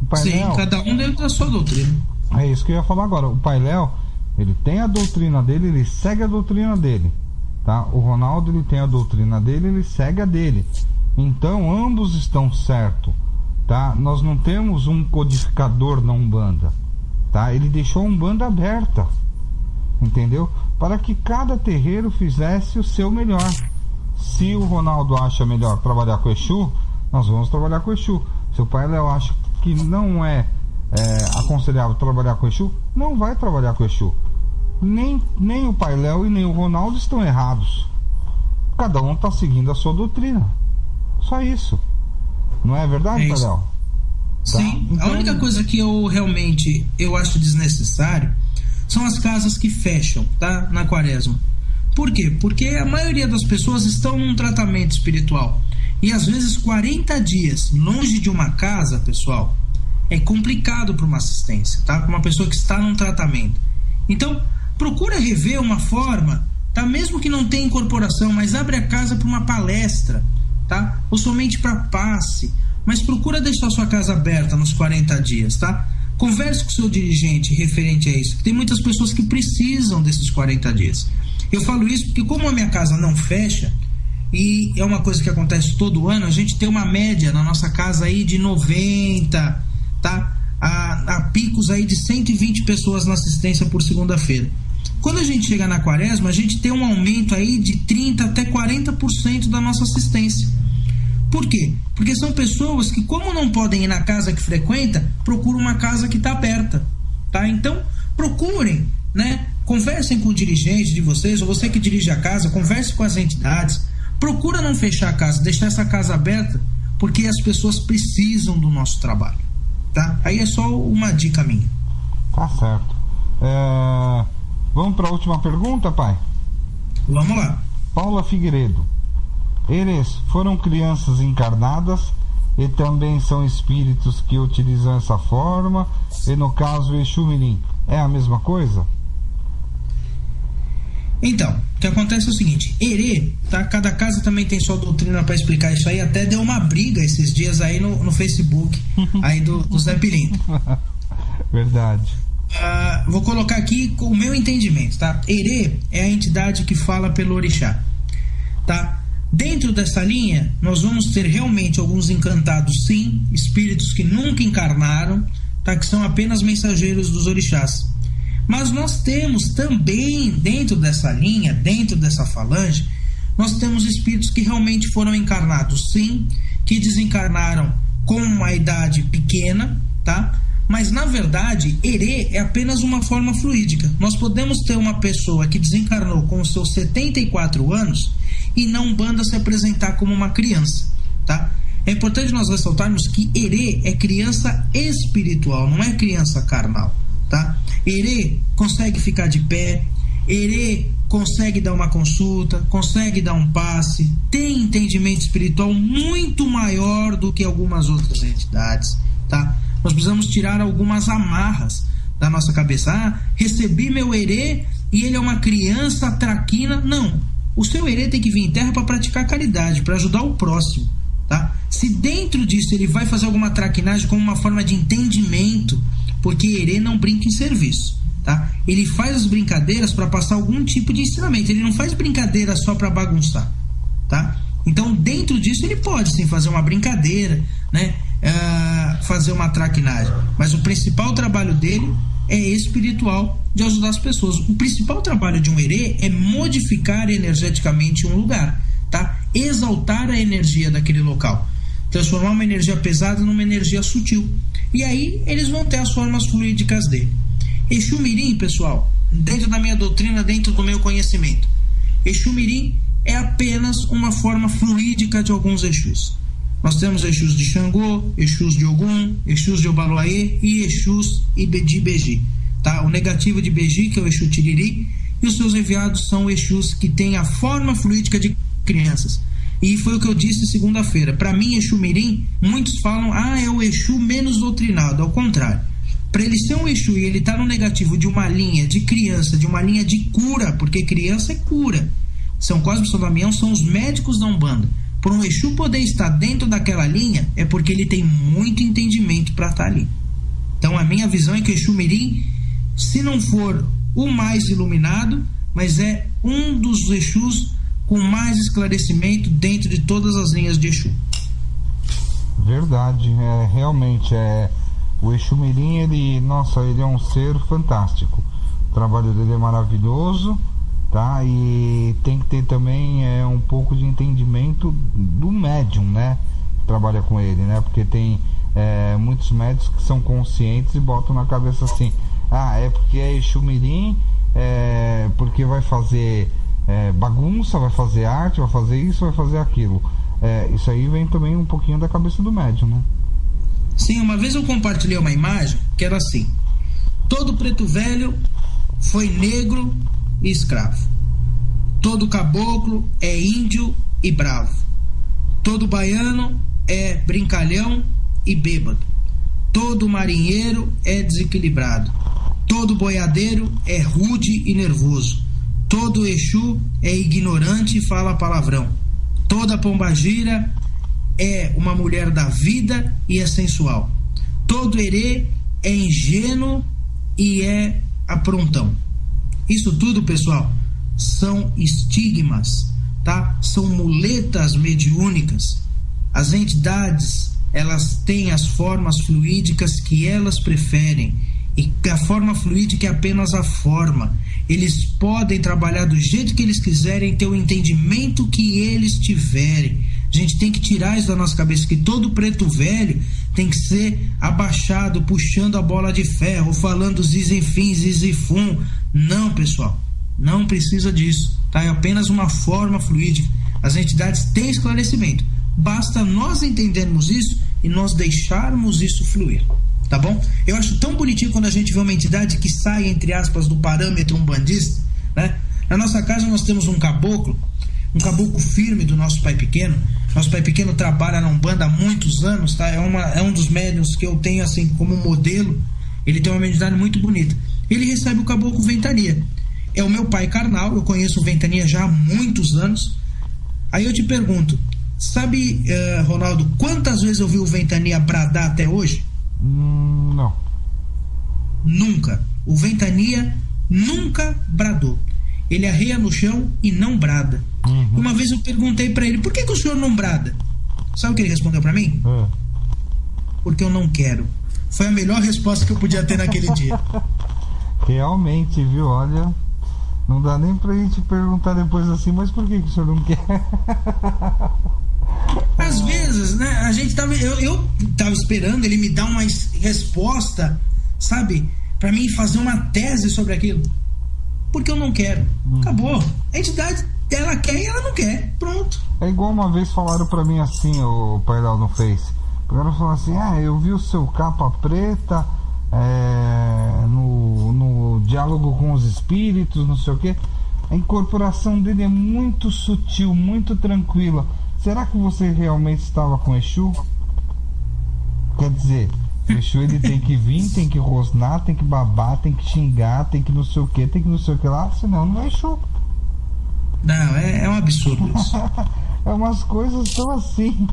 O Pai Sim, Léo, cada um dentro da sua doutrina. É isso que eu ia falar agora. O Pai Léo, ele tem a doutrina dele, ele segue a doutrina dele, tá? O Ronaldo, ele tem a doutrina dele, ele segue a dele. Então, ambos estão certos, tá? Nós não temos um codificador na Umbanda, tá? Ele deixou a Umbanda aberta, entendeu? Para que cada terreiro fizesse o seu melhor. Se o Ronaldo acha melhor trabalhar com o Exu, nós vamos trabalhar com o Exu. Se o Pai Léo acha que não é aconselhável trabalhar com o Exu, não vai trabalhar com o Exu. Nem o Pai Léo e nem o Ronaldo estão errados. Cada um está seguindo a sua doutrina. Só isso. Não é verdade, Pai Léo? Sim. Tá? Então... A única coisa que eu acho desnecessário são as casas que fecham, tá? Na quaresma. Por quê? Porque a maioria das pessoas estão num tratamento espiritual. E às vezes 40 dias longe de uma casa, pessoal, é complicado para uma assistência, tá? Para uma pessoa que está num tratamento. Então, procura rever uma forma, tá? Mesmo que não tenha incorporação, mas abre a casa para uma palestra, tá? Ou somente para passe. Mas procura deixar sua casa aberta nos 40 dias, tá? Converse com o seu dirigente referente a isso. Tem muitas pessoas que precisam desses 40 dias. Eu falo isso porque como a minha casa não fecha, e é uma coisa que acontece todo ano, a gente tem uma média na nossa casa aí de 90, tá? A picos aí de 120 pessoas na assistência por segunda-feira. Quando a gente chega na quaresma, a gente tem um aumento aí de 30 até 40% da nossa assistência. Por quê? Porque são pessoas que, como não podem ir na casa que frequenta, procuram uma casa que está aberta, tá? Então, procurem, né? Conversem com o dirigente de vocês, ou você que dirige a casa, converse com as entidades. Procura não fechar a casa, deixar essa casa aberta, porque as pessoas precisam do nosso trabalho, tá? Aí é só uma dica minha. Tá certo. Vamos para a última pergunta, pai? Vamos lá. Paula Figueiredo. Eles foram crianças encarnadas e também são espíritos que utilizam essa forma, e no caso o Exu Mirim é a mesma coisa? Então, o que acontece é o seguinte, Herê, tá? Cada casa também tem sua doutrina para explicar isso aí, até deu uma briga esses dias aí no Facebook aí do Zé Pilinto. Verdade. Vou colocar aqui o meu entendimento, tá? Herê é a entidade que fala pelo orixá, tá? Dentro dessa linha, nós vamos ter realmente alguns encantados, sim, espíritos que nunca encarnaram, tá? Que são apenas mensageiros dos orixás. Mas nós temos também, dentro dessa linha, dentro dessa falange, nós temos espíritos que realmente foram encarnados, sim, que desencarnaram com uma idade pequena, tá? Mas, na verdade, Herê é apenas uma forma fluídica. Nós podemos ter uma pessoa que desencarnou com os seus 74 anos e na Umbanda se apresentar como uma criança, tá? É importante nós ressaltarmos que Herê é criança espiritual, não é criança carnal, tá? Herê consegue ficar de pé, Herê consegue dar uma consulta, consegue dar um passe, tem entendimento espiritual muito maior do que algumas outras entidades, tá? Nós precisamos tirar algumas amarras da nossa cabeça. Recebi meu Herê e ele é uma criança traquina. Não, o seu Herê tem que vir em terra para praticar caridade, para ajudar o próximo, tá? Se dentro disso ele vai fazer alguma traquinagem como uma forma de entendimento, porque Herê não brinca em serviço, tá? Ele faz as brincadeiras para passar algum tipo de ensinamento, ele não faz brincadeira só para bagunçar, tá? Então dentro disso ele pode sim fazer uma brincadeira, né? Fazer uma traquinagem, mas o principal trabalho dele é espiritual, de ajudar as pessoas. O principal trabalho de um Herê é modificar energeticamente um lugar, tá? Exaltar a energia daquele local, transformar uma energia pesada numa energia sutil, e aí eles vão ter as formas fluídicas dele. Exu Mirim, pessoal, dentro da minha doutrina, dentro do meu conhecimento, Exu Mirim é apenas uma forma fluídica de alguns Exus. Nós temos Exus de Xangô, Exus de Ogum, Exus de Obaloaê e Exus de Beji, tá? O negativo de Beji, que é o Exu Tiriri, e os seus enviados são Exus que têm a forma fluídica de crianças. E foi o que eu disse segunda-feira. Para mim, Exu Mirim, muitos falam, é o Exu menos doutrinado. Ao contrário. Para ele ser um Exu e ele estar no negativo de uma linha de criança, de uma linha de cura, porque criança é cura. São Cosme e São Damião são os médicos da Umbanda. Por um Exu poder estar dentro daquela linha, é porque ele tem muito entendimento para estar ali. Então a minha visão é que o Exu Mirim, se não for o mais iluminado, mas é um dos Exus com mais esclarecimento dentro de todas as linhas de Exu. Verdade, realmente o Exu Mirim, ele é um ser fantástico. O trabalho dele é maravilhoso tá? E tem que ter também um pouco de entendimento do médium, né? Que trabalha com ele, né? Porque tem muitos médiums que são conscientes e botam na cabeça assim: é porque é Exu Mirim, porque vai fazer bagunça, vai fazer arte, vai fazer isso, vai fazer aquilo. Isso aí vem também um pouquinho da cabeça do médium, né? Sim, uma vez eu compartilhei uma imagem que era assim: todo preto velho foi negro e escravo. Todo caboclo é índio e bravo. Todo baiano é brincalhão e bêbado. Todo marinheiro é desequilibrado. Todo boiadeiro é rude e nervoso. Todo Exu é ignorante e fala palavrão. Toda pombagira é uma mulher da vida e é sensual. Todo herê é ingênuo e é aprontão. Isso tudo, pessoal, são estigmas, tá? São muletas mediúnicas. As entidades, elas têm as formas fluídicas que elas preferem, e a forma fluídica é apenas a forma. Eles podem trabalhar do jeito que eles quiserem, ter o entendimento que eles tiverem. A gente tem que tirar isso da nossa cabeça, que todo preto velho tem que ser abaixado, puxando a bola de ferro, falando zizifim, zizifum. Não, pessoal, não precisa disso, tá? É apenas uma forma fluídica. As entidades têm esclarecimento. Basta nós entendermos isso e nós deixarmos isso fluir, tá bom? Eu acho tão bonitinho quando a gente vê uma entidade que sai, entre aspas, do parâmetro umbandista, né? Na nossa casa nós temos um caboclo firme do nosso pai pequeno. Nosso pai pequeno trabalha na Umbanda há muitos anos, tá? É um dos médiuns que eu tenho assim como modelo. Ele tem uma mediunidade muito bonita. Ele recebe o caboclo Ventania. É o meu pai carnal, eu conheço o Ventania já há muitos anos. Aí eu te pergunto, sabe, Ronaldo, quantas vezes eu vi o Ventania bradar até hoje? Não. Nunca. O Ventania nunca bradou. Ele arreia no chão e não brada. Uma vez eu perguntei pra ele: por que o senhor não brada? Sabe o que ele respondeu pra mim? Porque eu não quero. Foi a melhor resposta que eu podia ter naquele dia. Realmente, viu? Olha, não dá nem pra gente perguntar depois assim: mas por que o senhor não quer? Às vezes, né, a gente tava, eu tava esperando ele me dar uma resposta, sabe, pra mim fazer uma tese sobre aquilo. Porque eu não quero. Acabou. A entidade, ela quer e ela não quer. Pronto. É igual uma vez falaram pra mim assim, o Pailão no Face. O cara falou assim: eu vi o seu capa preta no diálogo com os espíritos, não sei o que. A incorporação dele é muito sutil, muito tranquila. Será que você realmente estava com Exu? Quer dizer, o Exu ele tem que vir, tem que rosnar, tem que babar, tem que xingar, tem que não sei o que, tem que não sei o que lá, senão não é Exu. Não, é um absurdo isso. É umas coisas tão assim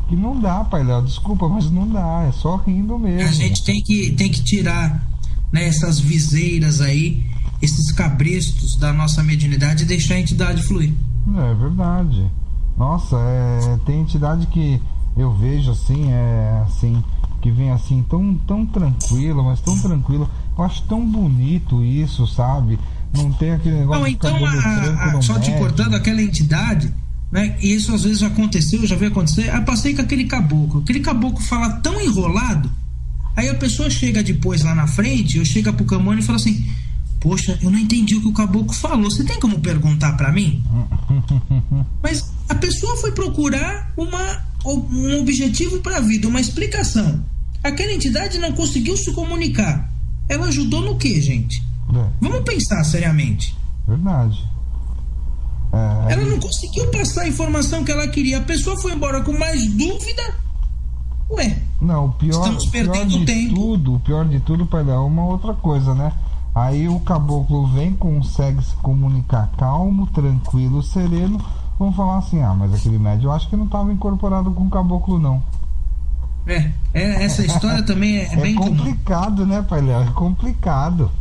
que não dá, pai Léo, desculpa, mas não dá, é só rindo mesmo. A gente tem que tirar, né, essas viseiras aí, esses cabrestos da nossa mediunidade e deixar a entidade fluir. É verdade. Nossa, tem entidade que eu vejo assim, que vem assim tão tranquila, mas tão tranquila. Eu acho tão bonito isso, sabe? Não tem aquele negócio não, de então, cabelo só te cortando, aquela entidade, né? E isso às vezes aconteceu, eu já vi acontecer. Aí passei com aquele caboclo fala tão enrolado. Aí a pessoa chega depois lá na frente, eu chego pro Camone e falo assim: poxa, eu não entendi o que o caboclo falou, você tem como perguntar pra mim? Mas a pessoa foi procurar um objetivo pra vida, uma explicação. Aquela entidade não conseguiu se comunicar. Ela ajudou no quê, gente? Vamos pensar seriamente. Verdade. Ela não conseguiu passar a informação que ela queria. A pessoa foi embora com mais dúvida. Ué, não, estamos perdendo tempo. O pior de tudo, pai, é uma outra coisa, né? Aí o caboclo vem, consegue se comunicar calmo, tranquilo, sereno. Vamos falar assim: mas aquele médium eu acho que não estava incorporado com o caboclo, não. Essa história também é bem complicado, comum, né, pai Léo? É complicado,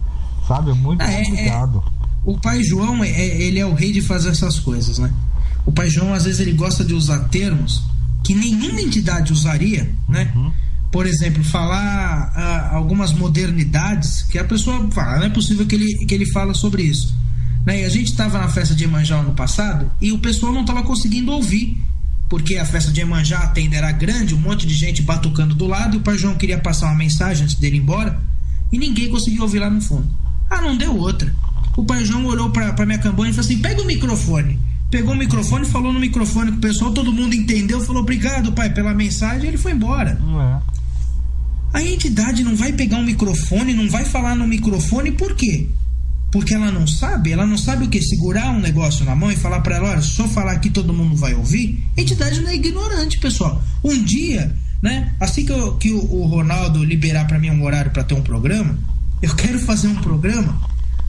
sabe? É muito complicado. O pai João, ele é o rei de fazer essas coisas, né? O pai João, às vezes, ele gosta de usar termos que nenhuma entidade usaria, né? Por exemplo, falar algumas modernidades que a pessoa fala, não é possível que ele fala sobre isso. né? E a gente estava na festa de Iemanjá ano passado e o pessoal não estava conseguindo ouvir, porque a festa de Iemanjá, a tenda era grande, um monte de gente batucando do lado, e o Pai João queria passar uma mensagem antes dele ir embora e ninguém conseguiu ouvir lá no fundo. Não deu outra. O Pai João olhou pra minha cambona e falou assim: pega o microfone. Pegou o microfone, falou no microfone com o pessoal, todo mundo entendeu, falou obrigado, pai, pela mensagem, e ele foi embora. A entidade não vai pegar um microfone, não vai falar no microfone, por quê? Porque ela não sabe o que? Segurar um negócio na mão e falar pra ela: olha, se eu falar aqui todo mundo vai ouvir. A entidade não é ignorante, pessoal. Um dia, né, assim que o Ronaldo liberar pra mim um horário pra ter um programa, eu quero fazer um programa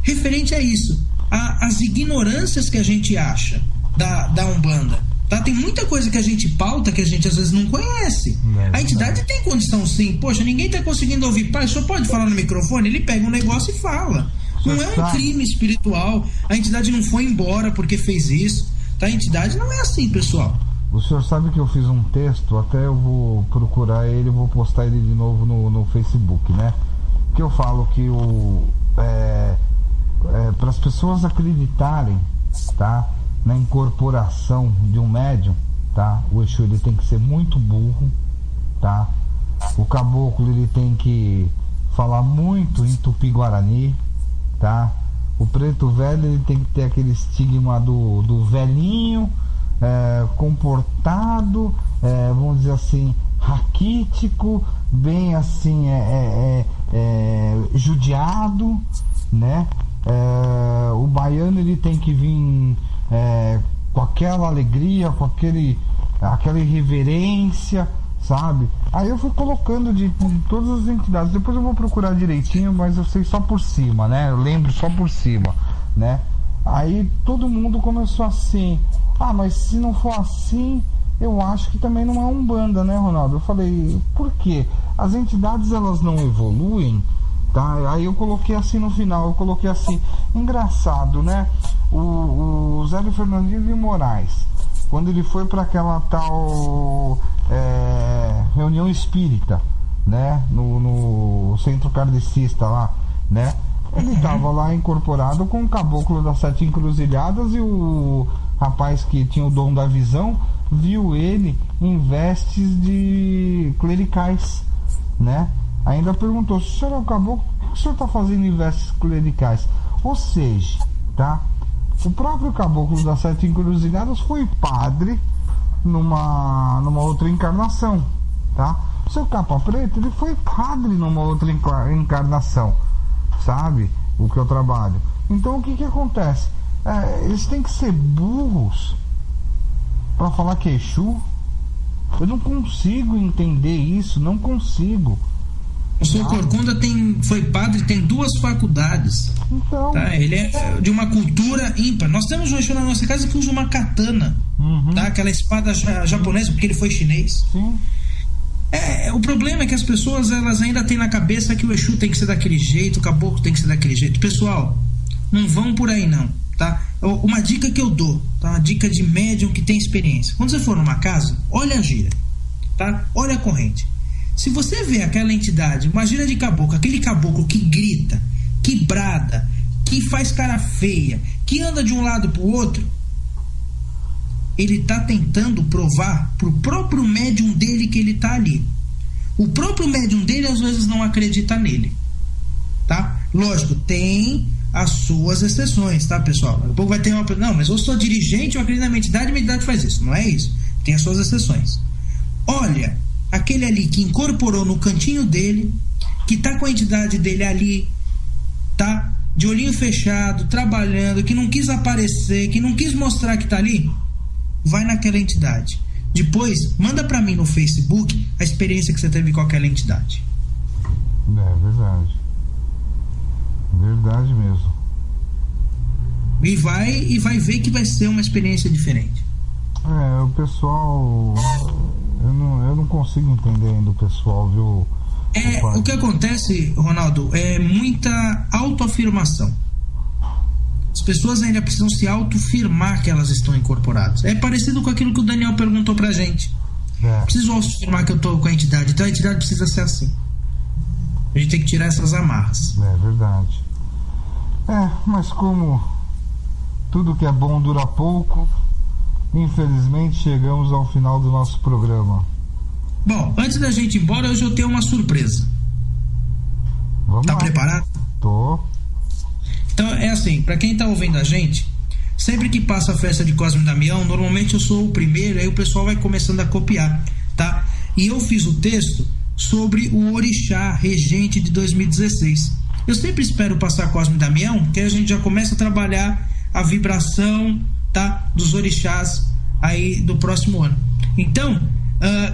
referente a isso, as ignorâncias que a gente acha da Umbanda, tá? Tem muita coisa que a gente pauta que a gente às vezes não conhece. A entidade tem condição sim. Poxa, ninguém tá conseguindo ouvir. Pai, só pode falar no microfone? Ele pega um negócio e fala. Não é um crime espiritual. A entidade não foi embora porque fez isso, tá? A entidade não é assim, pessoal. O senhor sabe que eu fiz um texto, até eu vou procurar ele, vou postar ele de novo no Facebook, né? Que eu falo que para as pessoas acreditarem, tá, na incorporação de um médium, tá, o Exu ele tem que ser muito burro, tá, o caboclo ele tem que falar muito em tupi-guarani, tá, o preto velho ele tem que ter aquele estigma do velhinho, comportado, vamos dizer assim, raquítico, bem assim, judiado, né? O baiano ele tem que vir com aquela alegria, com aquela irreverência, sabe? Aí eu fui colocando de todas as entidades. Depois eu vou procurar direitinho, mas eu sei só por cima, né? Eu lembro só por cima, né? Aí todo mundo começou assim: mas se não for assim, eu acho que também não é Umbanda, né, Ronaldo? Eu falei: por quê? As entidades elas não evoluem, tá? Aí eu coloquei assim no final, eu coloquei assim: engraçado, né? O Zélio Fernandinho de Moraes, quando ele foi para aquela tal reunião espírita, né, no centro kardecista lá, né, ele estava lá incorporado com o caboclo das 7 encruzilhadas, e o rapaz que tinha o dom da visão viu ele em vestes de clericais, né? Ainda perguntou: se o senhor é o caboclo, o que o senhor está fazendo em vestes clericais? Ou seja, tá? O próprio caboclo das 7 encruzilhadas foi padre numa outra encarnação, tá? O seu capa preta, ele foi padre numa outra encarnação, sabe? O que eu trabalho. Então o que acontece? Eles têm que ser burros para falar que é Exu. Eu não consigo entender isso, não consigo. O senhor Corcunda foi padre, tem 2 faculdades. Então, tá? Ele é de uma cultura ímpar. Nós temos um Exu na nossa casa que usa uma katana, tá? Aquela espada japonesa, porque ele foi chinês. Sim. O problema é que as pessoas elas ainda têm na cabeça que o Exu tem que ser daquele jeito, o caboclo tem que ser daquele jeito. Pessoal, não vão por aí não, tá? Uma dica que eu dou, tá? Uma dica de médium que tem experiência. Quando você for numa casa, olha a gira, tá? Olha a corrente. Se você vê aquela entidade, uma gira de caboclo, aquele caboclo que grita, que brada, que faz cara feia, que anda de um lado pro outro, ele tá tentando provar pro próprio médium dele que ele tá ali. O próprio médium dele às vezes não acredita nele, tá? Lógico, tem as suas exceções, tá, pessoal? Daqui a pouco vai ter uma... Não, mas eu sou dirigente, eu acredito na minha entidade, minha entidade faz isso. Não é isso. Tem as suas exceções. Olha, aquele ali que incorporou no cantinho dele, que tá com a entidade dele ali, tá? De olhinho fechado, trabalhando, que não quis aparecer, que não quis mostrar que tá ali, vai naquela entidade. Depois, manda pra mim no Facebook a experiência que você teve com aquela entidade. É verdade. Verdade mesmo. E vai ver que vai ser uma experiência diferente. O pessoal... Eu não consigo entender ainda o pessoal, viu? O que acontece, Ronaldo, é muita autoafirmação. As pessoas ainda precisam se autoafirmar que elas estão incorporadas. É parecido com aquilo que o Daniel perguntou pra gente. Preciso autoafirmar que eu tô com a entidade. Então a entidade precisa ser assim. A gente tem que tirar essas amarras. É verdade. Mas como Tudo que é bom dura pouco. Infelizmente chegamos ao final do nosso programa. Bom, antes da gente ir embora, hoje eu tenho uma surpresa. Vamos tá lá. Preparado? Tô. Então é assim, para quem tá ouvindo a gente, sempre que passa a festa de Cosme e Damião, normalmente eu sou o primeiro, aí o pessoal vai começando a copiar, tá? E eu fiz o texto sobre o Orixá Regente de 2016. Eu sempre espero passar Cosme e Damião, que a gente já começa a trabalhar a vibração, tá, dos orixás aí do próximo ano. Então,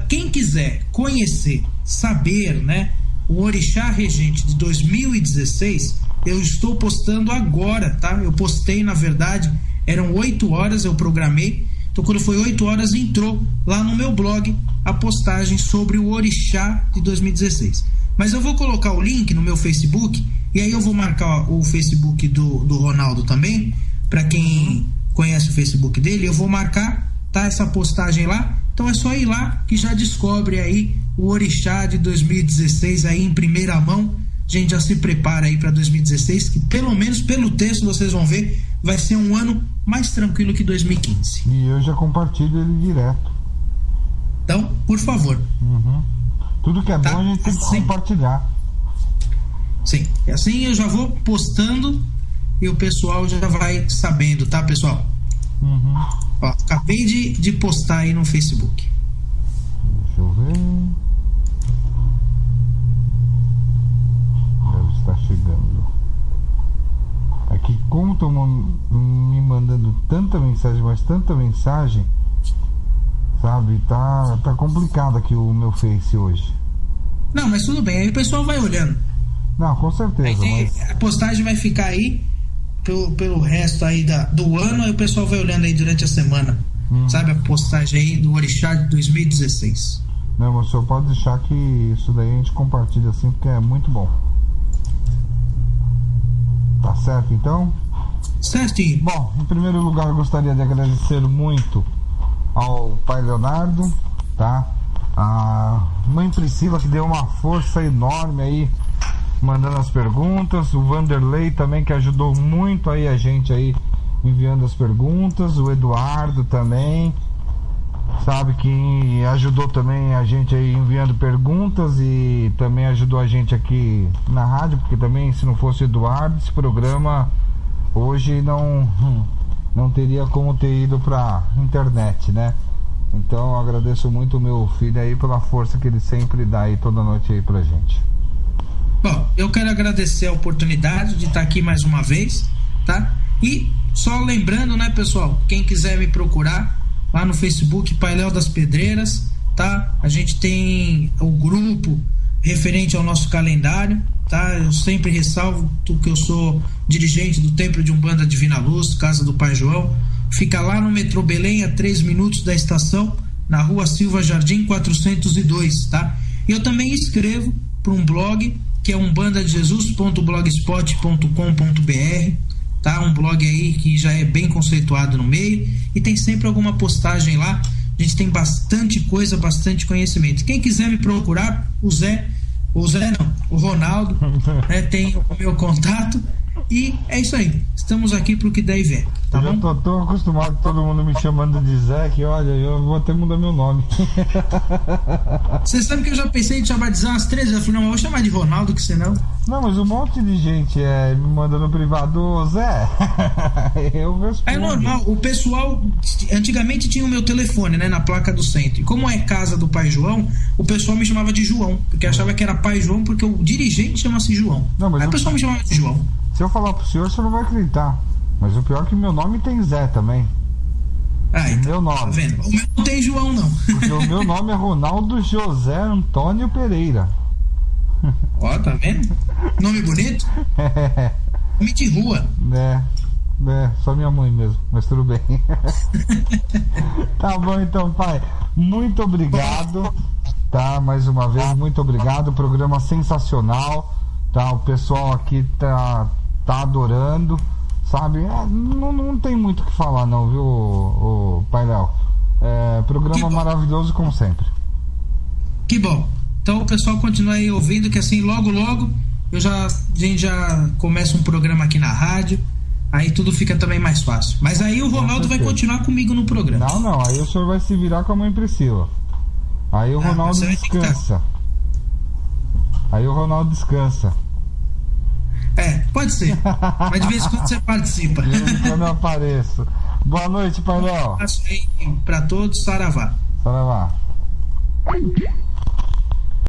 quem quiser conhecer, saber, né, o Orixá Regente de 2016, eu estou postando agora, tá? Eu postei, na verdade, eram 8 horas, eu programei. Então, quando foi 8 horas, entrou lá no meu blog a postagem sobre o Orixá de 2016. Mas eu vou colocar o link no meu Facebook, e aí eu vou marcar o Facebook do Ronaldo também, para quem conhece o Facebook dele, eu vou marcar, tá, essa postagem lá. Então é só ir lá que já descobre aí o Orixá de 2016 aí em primeira mão. A gente já se prepara aí para 2016, que pelo menos pelo texto vocês vão ver, vai ser um ano mais tranquilo que 2015. E eu já compartilho ele direto. Então, por favor. Tudo que é bom a gente tem que compartilhar. Sim, e assim eu já vou postando e o pessoal já vai sabendo, tá, pessoal? Ó, acabei de postar aí no Facebook. Deixa eu ver. Deve estar chegando. Aqui, como estão me mandando tanta mensagem, mas tanta mensagem, sabe, tá complicado aqui o meu Face hoje. Não, mas tudo bem, aí o pessoal vai olhando. Não, com certeza. Mas a postagem vai ficar aí pelo resto aí do ano, aí o pessoal vai olhando aí durante a semana. Sabe, a postagem aí do Orixá de 2016. Não, mas o senhor pode deixar que isso daí a gente compartilha assim, porque é muito bom. Tá certo, então? Certinho. Bom, em primeiro lugar eu gostaria de agradecer muito ao pai Leonardo, tá? A mãe Priscila, que deu uma força enorme aí mandando as perguntas, o Vanderlei também, que ajudou muito aí a gente aí enviando as perguntas, o Eduardo também, sabe, que ajudou também a gente aí enviando perguntas e também ajudou a gente aqui na rádio, porque também se não fosse o Eduardo, esse programa hoje não teria como ter ido pra internet, né? Então eu agradeço muito o meu filho aí pela força que ele sempre dá aí toda noite aí pra gente. Bom, eu quero agradecer a oportunidade de estar aqui mais uma vez, tá? E só lembrando, né, pessoal, quem quiser me procurar lá no Facebook, Pai Léo das Pedreiras, tá? A gente tem o grupo referente ao nosso calendário, tá? Eu sempre ressalvo que eu sou dirigente do Templo de Umbanda Divina Luz, Casa do Pai João. Fica lá no metrô Belém, a 3 minutos da estação, na Rua Silva Jardim 402, tá? E eu também escrevo para um blog que é umbandadejesus.blogspot.com.br, tá? Um blog aí que já é bem conceituado no meio e tem sempre alguma postagem lá. A gente tem bastante coisa, bastante conhecimento. Quem quiser me procurar, o Ronaldo, né, tem o meu contato. E é isso aí, estamos aqui pro que der e vier, tá eu bom? já tô tão acostumado com todo mundo me chamando de Zé que, olha, eu vou até mudar meu nome. Você sabe que eu já pensei em te chamar de Zé umas 3 vezes. Eu falei, não, eu vou chamar de Ronaldo, que senão... Não, mas um monte de gente me manda no privado, ô Zé. Eu respondo. É normal, o pessoal antigamente tinha o meu telefone, né, na placa do centro. E como é casa do Pai João, o pessoal me chamava de João, porque achava que era Pai João, porque o dirigente chama-se João. Não, mas aí o pessoal me chamava de João. Se eu falar pro senhor, você não vai acreditar. Mas o pior é que meu nome tem Zé também. Ah, então, meu nome. tá vendo? O meu não tem João, não. Porque o meu nome é Ronaldo José Antônio Pereira. Ó, tá vendo? Nome bonito? Nome de rua. Só minha mãe mesmo, mas tudo bem. Tá bom então, pai. Muito obrigado. Tá, mais uma vez, muito obrigado. Programa sensacional. Tá, o pessoal aqui tá adorando, sabe? Não tem muito o que falar não, viu, o Pai Léo? Programa maravilhoso como sempre. Que bom. Então o pessoal continua aí ouvindo, que assim logo a gente já começa um programa aqui na rádio, Aí tudo fica também mais fácil. Mas aí o Ronaldo vai continuar comigo no programa. Não, aí o senhor vai se virar com a mãe Priscila. Aí o Ronaldo descansa. Aí o Ronaldo descansa. Pode ser. Mas de vez em quando você participa. De vez em quando eu apareço. Boa noite, Pai Léo. Um abraço aí pra todos, saravá. Saravá.